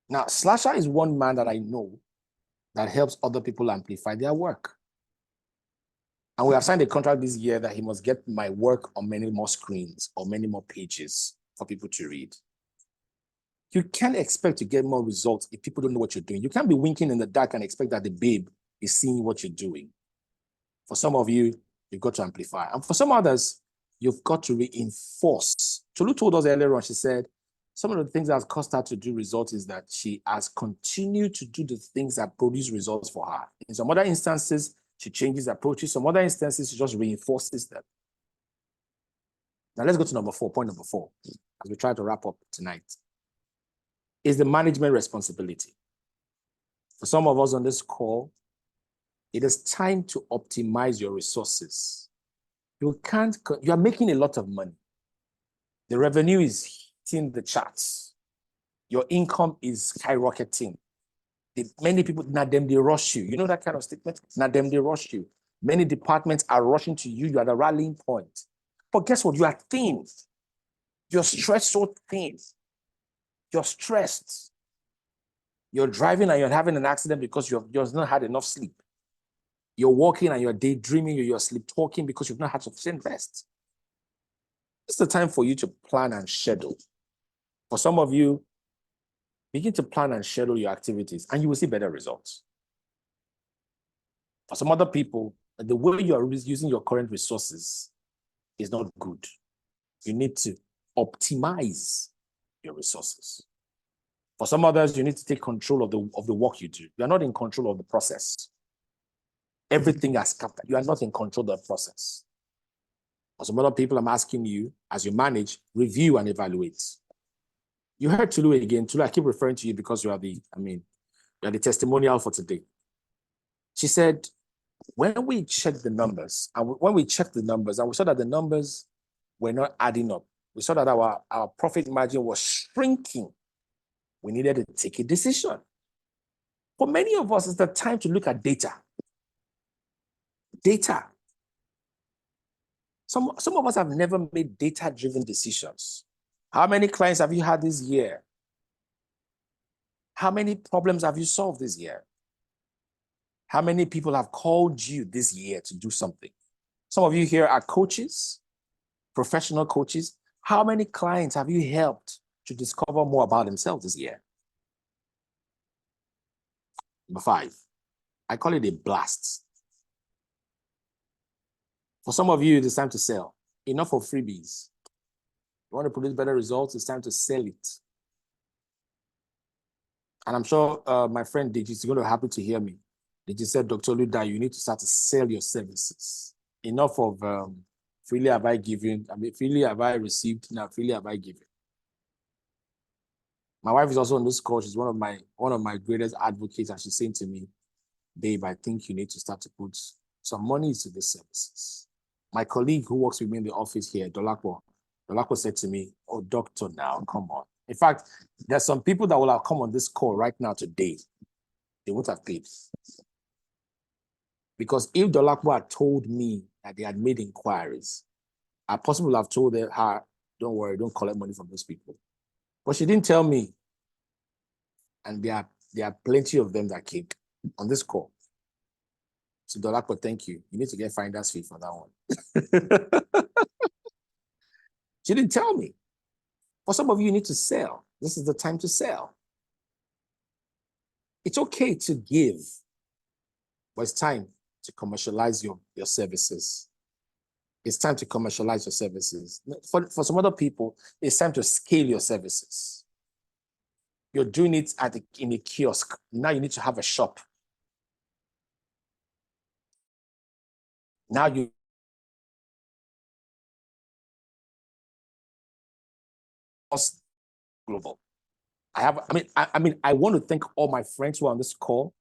Now, Slasher is one man that I know that helps other people amplify their work. And we have signed a contract this year that he must get my work on many more screens or many more pages for people to read. You can't expect to get more results if people don't know what you're doing. You can't be winking in the dark and expect that the babe is seeing what you're doing. For some of you, you've got to amplify. And for some others, you've got to reinforce. Tolu told us earlier on, she said, some of the things that has caused her to do results is that she has continued to do the things that produce results for her. In some other instances, she changes approaches. Some other instances, she just reinforces them. Now let's go to number 4, point number 4, as we try to wrap up tonight. Is the management responsibility. For some of us on this call, it is time to optimize your resources. You are making a lot of money. The revenue is hitting the charts. Your income is skyrocketing. Many people, now them, they rush you. You know that kind of statement? Now them, they rush you. Many departments are rushing to you. You are the rallying point. But guess what? You are thin. You're stretched so thin. You're stressed. You're driving and you're having an accident because you've not had enough sleep. You're walking and you're daydreaming, you're sleep talking because you've not had sufficient rest. It's the time for you to plan and schedule. For some of you, begin to plan and schedule your activities and you will see better results. For some other people, the way you are using your current resources is not good. You need to optimize your resources. For some others, you need to take control of the work you do. You are not in control of the process. Everything has scattered. You are not in control of the process. For some other people, I'm asking you, as you manage, review and evaluate. You heard Tolu again. Tolu, I keep referring to you because you are the testimonial for today. She said, when we checked the numbers, and we saw that the numbers were not adding up, we saw that our profit margin was shrinking. We needed to take a decision. For many of us, it's the time to look at data. Data. Some of us have never made data-driven decisions. How many clients have you had this year? How many problems have you solved this year? How many people have called you this year to do something? Some of you here are coaches, professional coaches. How many clients have you helped to discover more about themselves this year? Number 5, I call it a blast. For some of you, it is time to sell. Enough of freebies. You want to produce better results, it's time to sell it. And I'm sure my friend Deji is going to be happy to hear me. Deji said, Dr. Oludayo, you need to start to sell your services. Enough of freely have I given, freely have I received, now freely have I given. My wife is also on this call. She's one of my greatest advocates, and she's saying to me, babe, I think you need to start to put some money into the services. My colleague who works with me in the office here, Dolakwo said to me, oh, doctor, now, come on. In fact, there's some people that will have come on this call right now today. They won't have paid. Because if Dolakwo had told me that they had made inquiries, I possibly would have told her, don't worry, don't collect money from those people. But she didn't tell me. And there are plenty of them that came on this call. So Dolapo, thank you. You need to get finder's fee for that one. She didn't tell me. For some of you, you need to sell. This is the time to sell. It's okay to give, but it's time to commercialize your services. It's time to commercialize your services. For some other people, it's time to scale your services. You're doing it in a kiosk. Now you need to have a shop. Now you global. I want to thank all my friends who are on this call.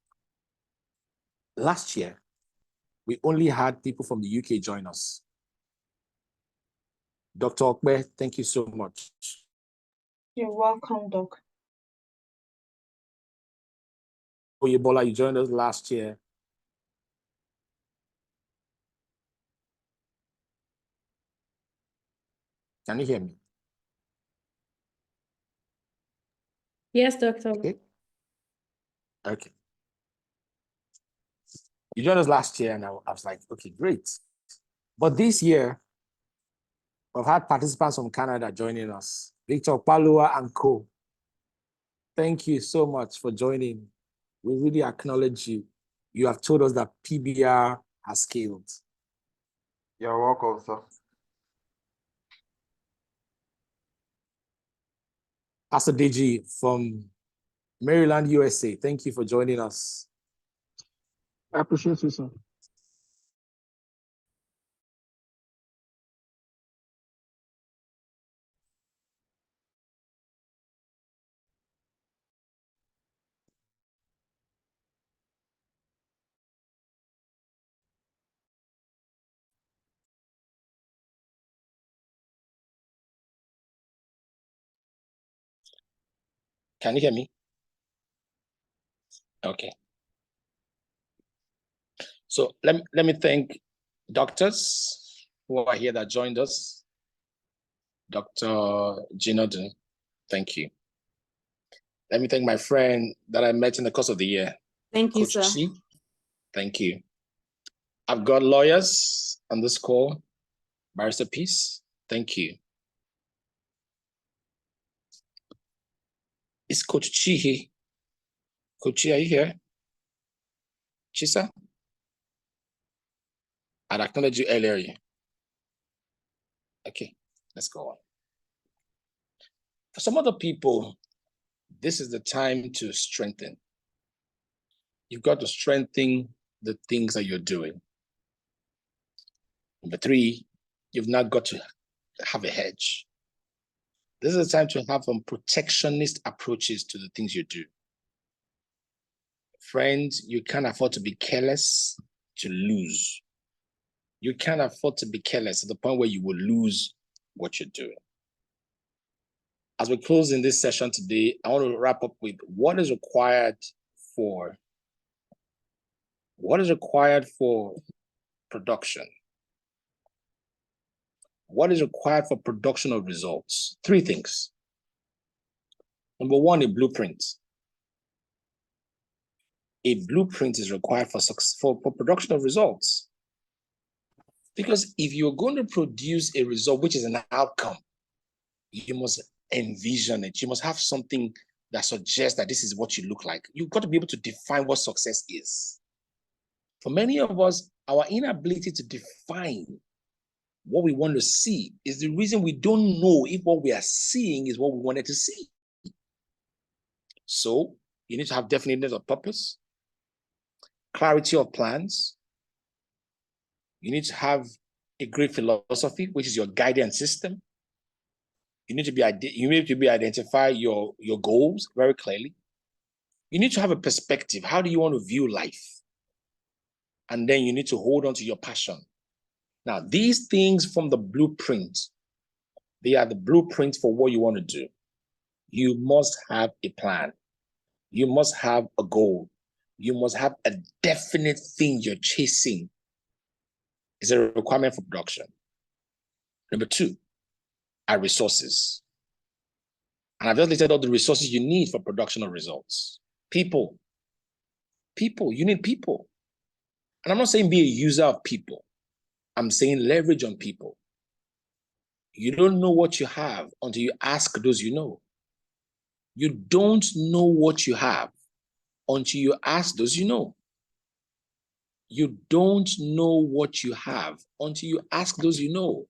Last year, we only had people from the UK join us. Dr. Okbe, thank you so much. You're welcome, Doc. Oyebola, you joined us last year. Can you hear me? Yes, Doctor. Okay. Okay. You joined us last year, and I was like, okay, great. But this year, we've had participants from Canada joining us. Victor Palua and co. Thank you so much for joining. We really acknowledge you. You have told us that PBR has scaled. You're welcome, sir. Pastor Deji from Maryland, USA. Thank you for joining us. I appreciate you, sir. Can you hear me? Okay. So let me thank doctors who are here that joined us. Dr. Jinodun, thank you. Let me thank my friend that I met in the course of the year. Thank you, Coach sir. C, thank you. I've got lawyers on this call. Barrister Peace, thank you. Is Coach Chi here? Coach Chi, are you here? Chisa? I'd acknowledge you earlier. Okay, let's go on. For some other people, this is the time to strengthen. You've got to strengthen the things that you're doing. Number three, you've not got to have a hedge. This is the time to have some protectionist approaches to the things you do. Friends, you can't afford to be careless to lose. You can't afford to be careless to the point where you will lose what you're doing. As we close in this session today, I want to wrap up with what is required for production. What is required for production of results? Three things. Number one, a blueprint. A blueprint is required for production of results. Because if you're going to produce a result, which is an outcome, you must envision it. You must have something that suggests that this is what you look like. You've got to be able to define what success is. For many of us, our inability to define what we want to see is the reason we don't know if what we are seeing is what we wanted to see. So you need to have definiteness of purpose, clarity of plans. You need to have a great philosophy, which is your guidance system. You need to identify your goals very clearly. You need to have a perspective. How do you want to view life? And then you need to hold on to your passion. Now, these things from the blueprint, they are the blueprint for what you want to do. You must have a plan. You must have a goal. You must have a definite thing you're chasing. It's a requirement for production. Number two are resources. And I've just listed all the resources you need for production of results. People, you need people. And I'm not saying be a user of people. I'm saying leverage on people. You don't know what you have until you ask those you know. You don't know what you have until you ask those you know. You don't know what you have until you ask those you know.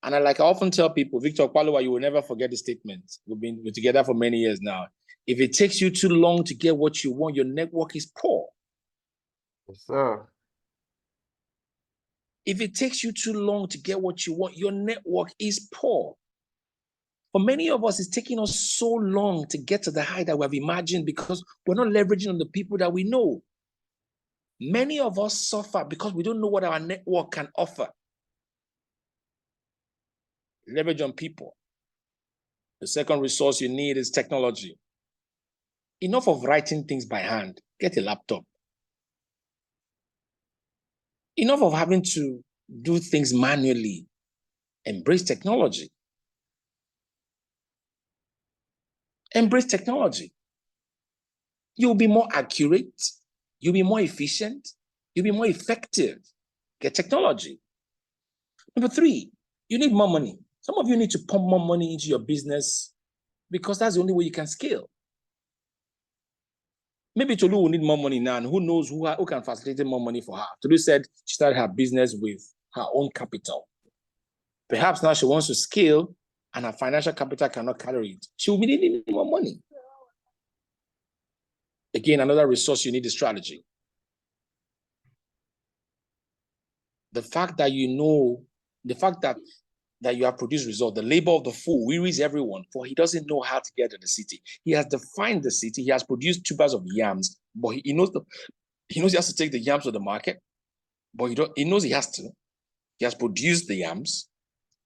And I often tell people, Victor Kwalowa, you will never forget the statement. We're together for many years now. If it takes you too long to get what you want, your network is poor. Yes, sir. If it takes you too long to get what you want, your network is poor. For many of us, it's taking us so long to get to the high that we have imagined because we're not leveraging on the people that we know. Many of us suffer because we don't know what our network can offer. Leverage on people. The second resource you need is technology. Enough of writing things by hand. Get a laptop. Enough of having to do things manually. Embrace technology. Embrace technology. You'll be more accurate. You'll be more efficient. You'll be more effective. Get technology. Number 3, you need more money. Some of you need to pump more money into your business because that's the only way you can scale. Maybe Tolu will need more money now, and who knows who can facilitate more money for her. Tolu said she started her business with her own capital. Perhaps now she wants to scale and her financial capital cannot carry it. She will be needing more money. Again, another resource you need is strategy. The fact that you know, the fact that you have produced results, the labor of the fool wearies everyone, for he doesn't know how to get to the city. He has defined the city. He has produced tubers of yams, but he knows he has to take the yams to the market, but he knows he has to. He has produced the yams.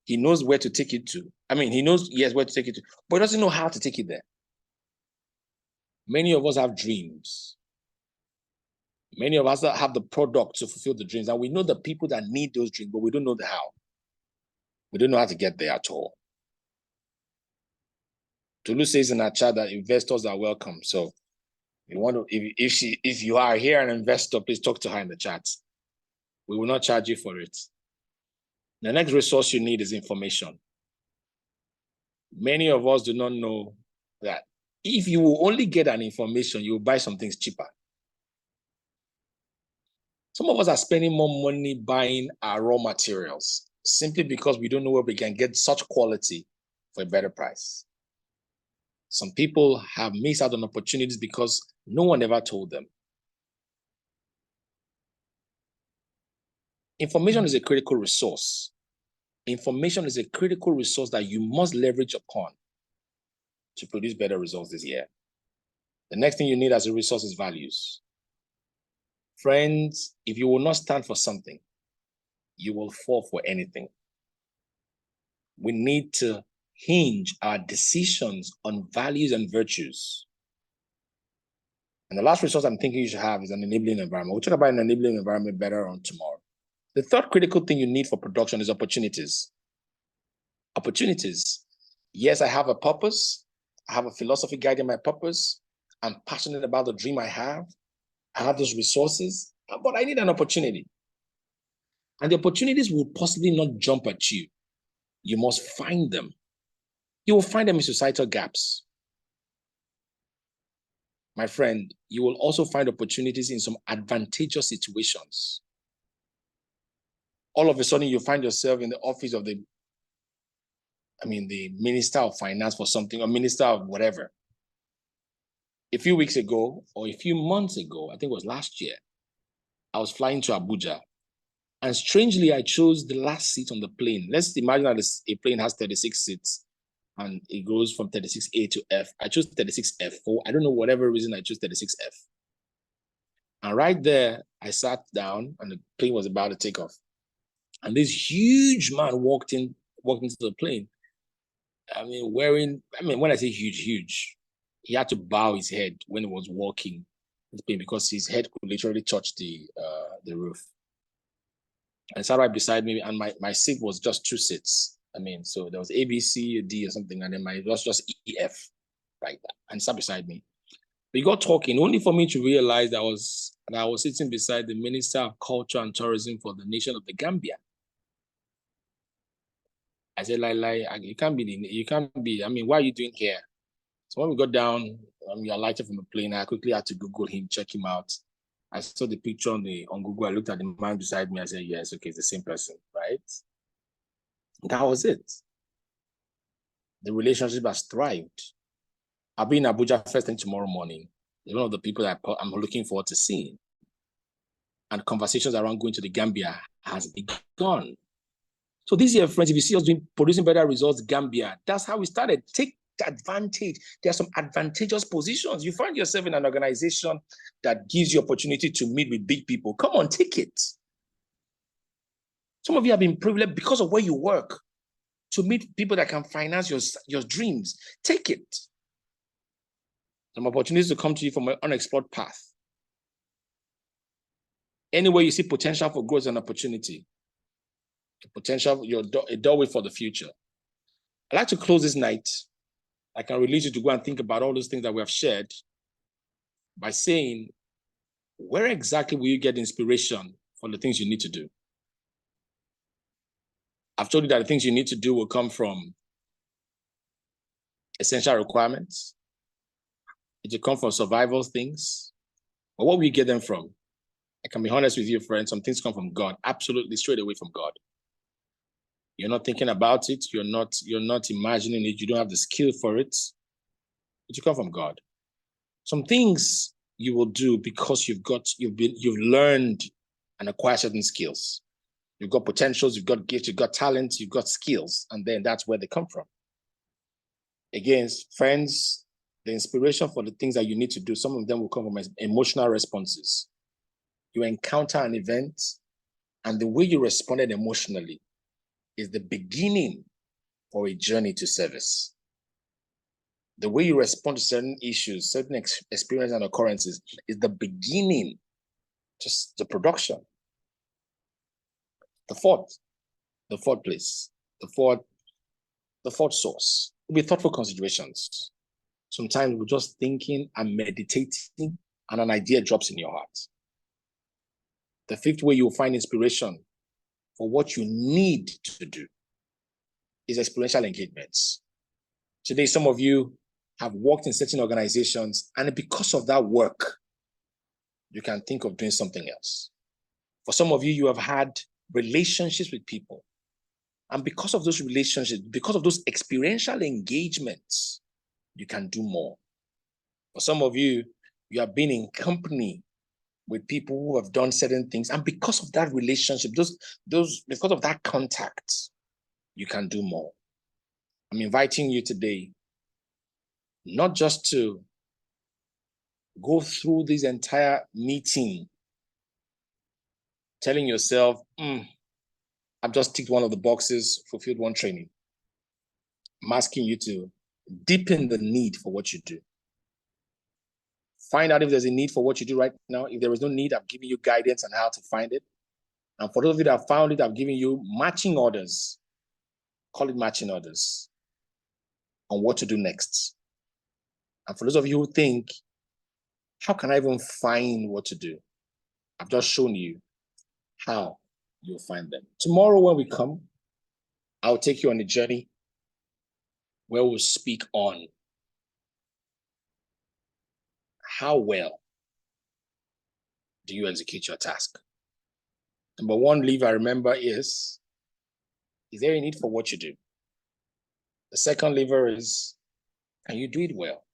He knows where to take it to. I mean, he knows where to take it to, but he doesn't know how to take it there. Many of us have dreams. Many of us have the product to fulfill the dreams, and we know the people that need those dreams, but we don't know the how. We don't know how to get there at all. Tolu says in our chat that investors are welcome. So if you are here an investor, please talk to her in the chat. We will not charge you for it. The next resource you need is information. Many of us do not know that if you will only get an information, you will buy some things cheaper. Some of us are spending more money buying our raw materials simply because we don't know where we can get such quality for a better price. Some people have missed out on opportunities because no one ever told them. Information is a critical resource. Information is a critical resource that you must leverage upon to produce better results this year. The next thing you need as a resource is values. Friends, if you will not stand for something, you will fall for anything. We need to hinge our decisions on values and virtues. And the last resource I'm thinking you should have is an enabling environment. We'll talk about an enabling environment better on tomorrow. The third critical thing you need for production is opportunities. Opportunities. Yes, I have a purpose. I have a philosophy guiding my purpose. I'm passionate about the dream I have. I have those resources, but I need an opportunity. And the opportunities will possibly not jump at you. You must find them. You will find them in societal gaps. My friend, you will also find opportunities in some advantageous situations. All of a sudden, you find yourself in the office of the Minister of Finance for something, or Minister of whatever. A few weeks ago, or a few months ago, I think it was last year, I was flying to Abuja. And strangely, I chose the last seat on the plane. Let's imagine that a plane has 36 seats and it goes from 36A to F. I chose 36F. For I don't know, whatever reason, I chose 36F. And right there, I sat down and the plane was about to take off. And this huge man walked into the plane. When I say huge, he had to bow his head when he was walking the plane because his head could literally touch the roof. And sat right beside me, and my seat was just 2 seats. So there was A, B, C, D or something, and then mine was just E, F, like that, and sat beside me. We got talking, only for me to realize that I was sitting beside the Minister of Culture and Tourism for the nation of the Gambia. I said, you can't be, I mean, what are you doing here? So when we got down, we alighted from the plane, I quickly had to Google him, check him out. I saw the picture on Google, I looked at the man beside me, I said, yes, okay, it's the same person, right? That was it. The relationship has thrived. I'll be in Abuja first thing tomorrow morning. It's one of the people that I'm looking forward to seeing. And conversations around going to the Gambia has begun. So this year, friends, if you see us producing better results, Gambia, that's how we started. Take advantage. There are some advantageous positions. You find yourself in an organization that gives you opportunity to meet with big people. Come on, take it. Some of you have been privileged because of where you work to meet people that can finance your dreams. Take it. Some opportunities to come to you from an unexplored path. Anywhere you see potential for growth and opportunity, potential, a doorway for the future. I'd like to close this night. I can release you to go and think about all those things that we have shared by saying, where exactly will you get inspiration for the things you need to do? I've told you that the things you need to do will come from essential requirements. It will come from survival things. But what will you get them from? I can be honest with you, friends, some things come from God, absolutely straight away from God. You're not thinking about it, you're not imagining it, you don't have the skill for it. It will come from God. Some things you will do because you've learned and acquired certain skills. You've got potentials, you've got gifts, you've got talents, you've got skills, and then that's where they come from. Again, friends, the inspiration for the things that you need to do, some of them will come from emotional responses. You encounter an event, and the way you responded emotionally is the beginning for a journey to service. The way you respond to certain issues, certain experiences and occurrences is the beginning to the production. The fourth source will be thoughtful considerations. Sometimes we're just thinking and meditating and an idea drops in your heart. The fifth way you'll find inspiration for what you need to do is experiential engagements. Today, some of you have worked in certain organizations, and because of that work, you can think of doing something else. For some of you, you have had relationships with people. And because of those relationships, because of those experiential engagements, you can do more. For some of you, you have been in company with people who have done certain things. And because of that relationship, because of that contact, you can do more. I'm inviting you today, not just to go through this entire meeting telling yourself, I've just ticked one of the boxes, fulfilled one training. I'm asking you to deepen the need for what you do. Find out if there's a need for what you do right now. If there is no need, I've given you guidance on how to find it. And for those of you that have found it, I've given you matching orders. Call it matching orders on what to do next. And for those of you who think, how can I even find what to do? I've just shown you how you'll find them. Tomorrow when we come, I'll take you on a journey where we'll speak on how well do you execute your task. Number one lever I remember is there a need for what you do? The second lever is, can you do it well?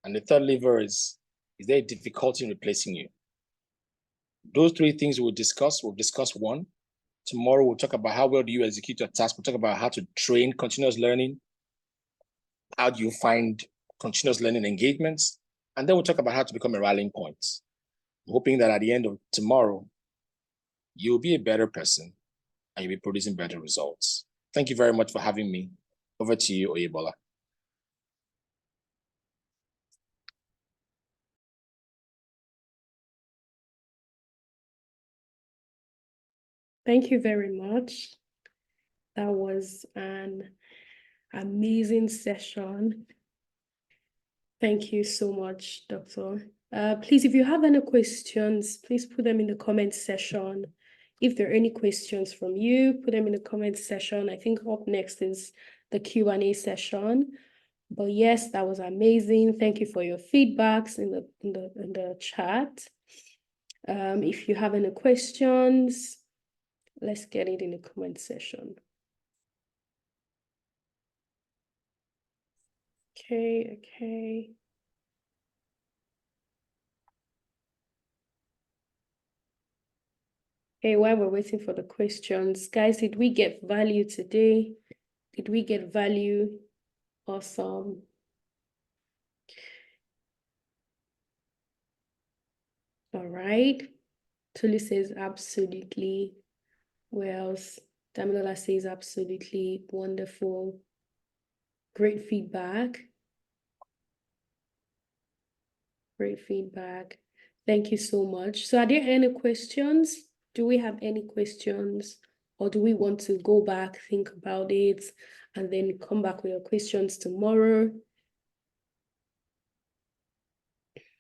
And the third lever is there a difficulty in replacing you? Those three things we'll discuss. We'll discuss one. Tomorrow we'll talk about how well do you execute your task. We'll talk about how to train continuous learning. How do you find continuous learning engagements? And then we'll talk about how to become a rallying point. I'm hoping that at the end of tomorrow, you'll be a better person and you'll be producing better results. Thank you very much for having me. Over to you, Oyebola. Thank you very much. That was an amazing session. Thank you so much, Doctor. Please, if you have any questions, please put them in the comment section. If there are any questions from you, put them in the comment section. I think up next is the Q&A session. But yes, that was amazing. Thank you for your feedbacks in the chat. If you have any questions, let's get it in the comment section. Okay. Okay, while we're waiting for the questions, guys, did we get value today? Did we get value? Awesome. All right. Tolu says absolutely. Well, Damilola says absolutely wonderful. Great feedback. Great feedback. Thank you so much. So are there any questions? Do we have any questions? Or do we want to go back, think about it, and then come back with your questions tomorrow?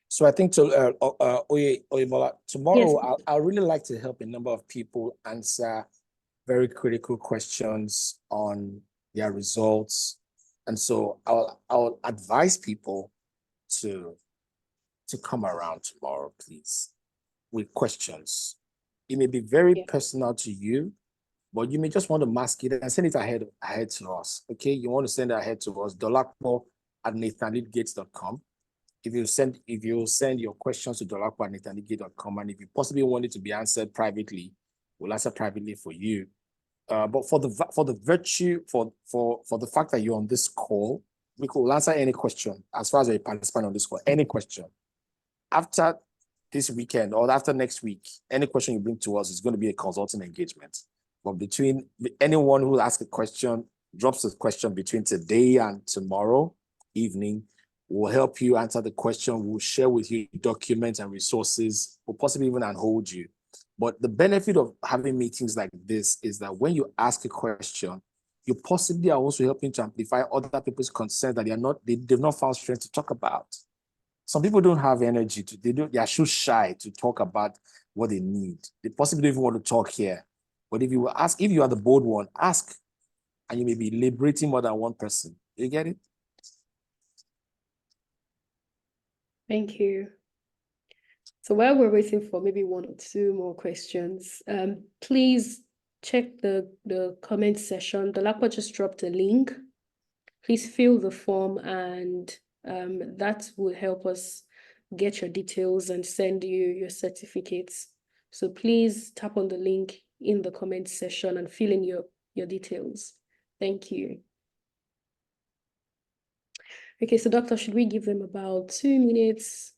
So I think Oyebola, tomorrow Yes. I'd really like to help a number of people answer very critical questions on their results. And so I'll advise people to come around tomorrow, please, with questions. It may be very personal to you, but you may just want to mask it and send it ahead to us. Okay, you want to send it ahead to us, dolakpo@nathanleadgates.com. If you send your questions to dolakpo@nathanleadgates.com, and if you possibly want it to be answered privately, we'll answer privately for you. But for the fact that you're on this call, we could answer any question as far as a participant on this call, any question. After this weekend or after next week, any question you bring to us is going to be a consulting engagement. But between anyone who asks a question, drops a question between today and tomorrow evening, we'll help you answer the question. We'll share with you documents and resources. We'll possibly even hold you. But the benefit of having meetings like this is that when you ask a question, you possibly are also helping to amplify other people's concerns that they've not found strength to talk about. Some people don't have energy they are too shy to talk about what they need. They possibly don't even want to talk here. But if you are the bold one, ask, and you may be liberating more than one person. You get it? Thank you. So while we're waiting for maybe one or two more questions, please check the comment section. Dolakpo just dropped a link. Please fill the form, and that will help us get your details and send you your certificates. So please tap on the link in the comment section and fill in your details. Thank you. Okay, so Doctor, should we give them about 2 minutes?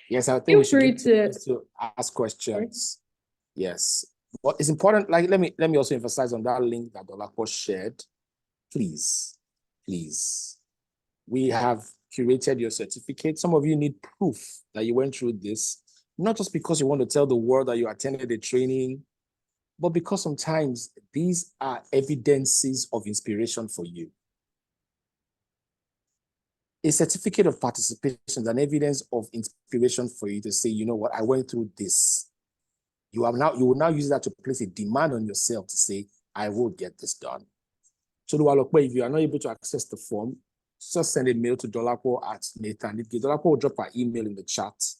Yes, I think Feel we should free give to ask questions. Yes. But it's important, like let me also emphasize on that link that Dolakpo shared. Please. We have curated your certificate. Some of you need proof that you went through this, not just because you want to tell the world that you attended the training, but because sometimes these are evidences of inspiration for you. A certificate of participation is an evidence of inspiration for you to say, you know what, I went through this. You will now use that to place a demand on yourself to say, I will get this done. So if you are not able to access the form, just send a mail to dolakpo@nathanleadgates. Dolakpo will drop our email in the chat.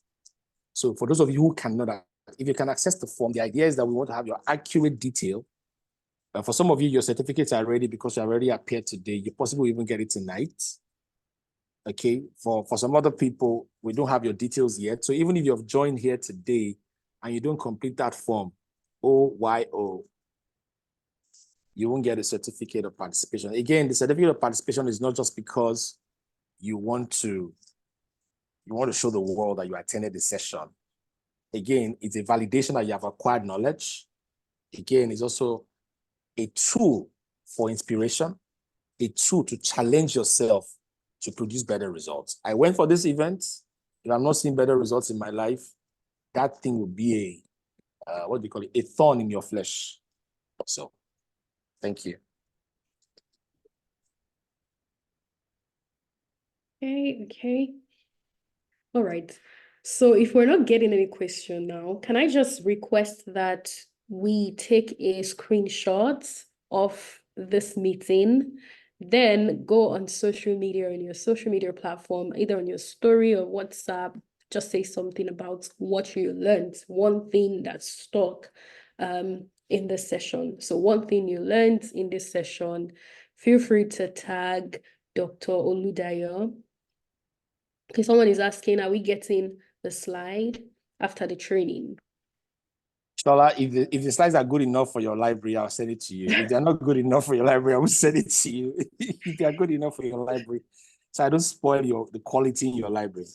So for those of you who cannot, if you can access the form, the idea is that we want to have your accurate detail. For some of you, your certificates are ready because you already appeared today. You possibly even get it tonight. Okay, for some other people, we don't have your details yet. So even if you have joined here today and you don't complete that form, OYO, you won't get a certificate of participation. Again, the certificate of participation is not just because you want to show the world that you attended the session. Again, it's a validation that you have acquired knowledge. Again, it's also a tool for inspiration, a tool to challenge yourself to produce better results. I went for this event. If I'm not seeing better results in my life, that thing will be a thorn in your flesh. So, thank you. Okay. All right. So if we're not getting any question now, can I just request that we take a screenshot of this meeting, then go on social media, on your social media platform, either on your story or WhatsApp, just say something about what you learned, one thing that stuck in this session. So one thing you learned in this session, feel free to tag Dr. Oludayo. Okay, someone is asking, are we getting the slide after the training? Shola, if the slides are good enough for your library, I'll send it to you. If they're not good enough for your library, I will send it to you. If they are good enough for your library, so I don't spoil the quality in your library.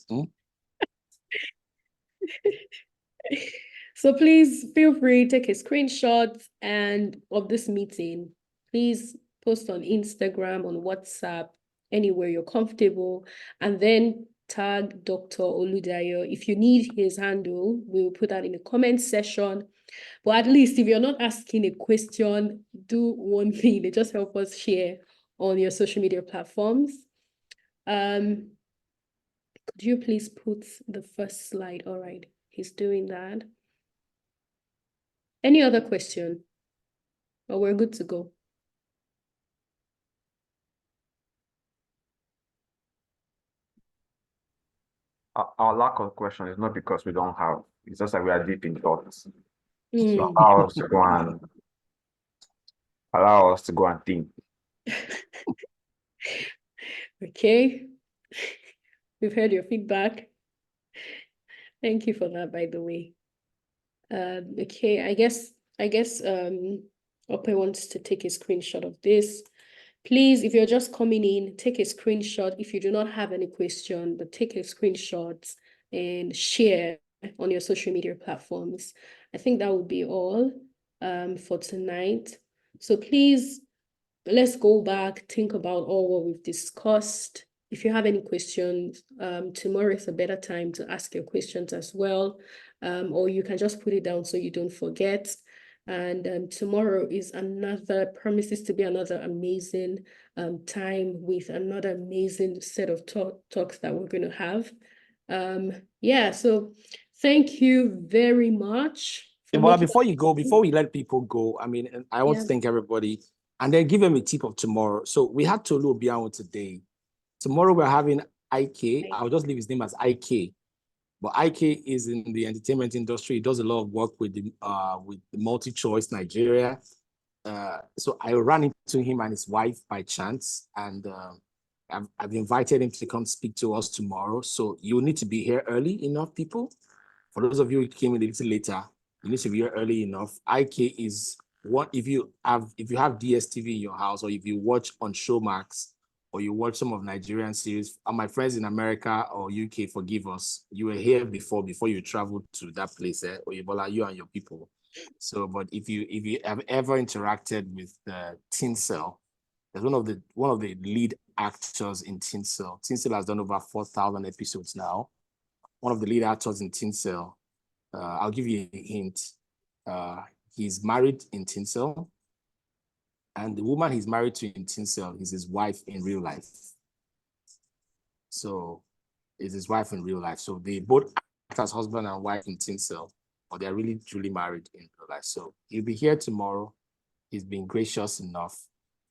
So please feel free, take a screenshot and of this meeting. Please post on Instagram, on WhatsApp, anywhere you're comfortable, and then tag Dr. Oludayo. If you need his handle, we'll put that in the comment section. But at least if you're not asking a question, do one thing. They just help us share on your social media platforms. Could you please put the first slide? All right, he's doing that. Any other question? Or we're good to go? Our lack of question is not because we don't have. It's just that we are deep in thoughts. So Mm. allow us to go and think. Okay. We've heard your feedback. Thank you for that, by the way. Okay, I guess Ope wants to take a screenshot of this. Please, if you're just coming in, take a screenshot. If you do not have any question, but take a screenshot and share on your social media platforms. I think that would be all for tonight. So please, let's go back, think about all what we've discussed. If you have any questions, tomorrow is a better time to ask your questions as well. Or you can just put it down so you don't forget. And tomorrow promises to be another amazing time with another amazing set of talks that we're going to have. Yeah, so thank you very much. Well, before we let people go, I mean, I want to thank everybody and then give them a tip of tomorrow. So we had Tolu Obianwu today. Tomorrow we're having IK. I'll just leave his name as IK. But IK is in the entertainment industry. He does a lot of work with the MultiChoice Nigeria. So I ran into him and his wife by chance, and I've invited him to come speak to us tomorrow. So you need to be here early enough, people. For those of you who came in a little later, you need to be here early enough. IK is what if you have DSTV in your house, or if you watch on Showmax, or you watch some of Nigerian series, and my friends in America or UK, forgive us, you were here before you traveled to that place, Oyebola, you and your people. So, but if you have ever interacted with Tinsel, there's one of the lead actors in Tinsel. Tinsel has done over 4,000 episodes now. One of the lead actors in Tinsel, I'll give you a hint. He's married in Tinsel. And the woman he's married to in Tinsel is his wife in real life. So it's his wife in real life. So they both act as husband and wife in Tinsel, but they're really truly married in real life. So he'll be here tomorrow. He's been gracious enough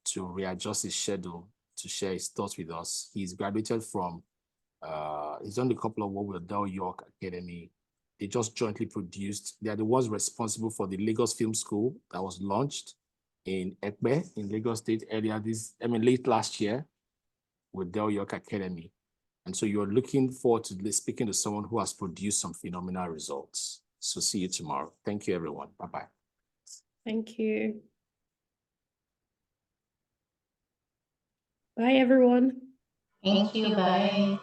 to readjust his schedule to share his thoughts with us. He's graduated from, he's done a couple of work with the Del York Academy. They just jointly produced. They are the ones responsible for the Lagos Film School that was launched in Ekpe in Lagos State late last year with Del York Academy. And so you're looking forward to speaking to someone who has produced some phenomenal results. So see you tomorrow. Thank you, everyone. Bye-bye. Thank you. Bye, everyone. Thank you. Bye.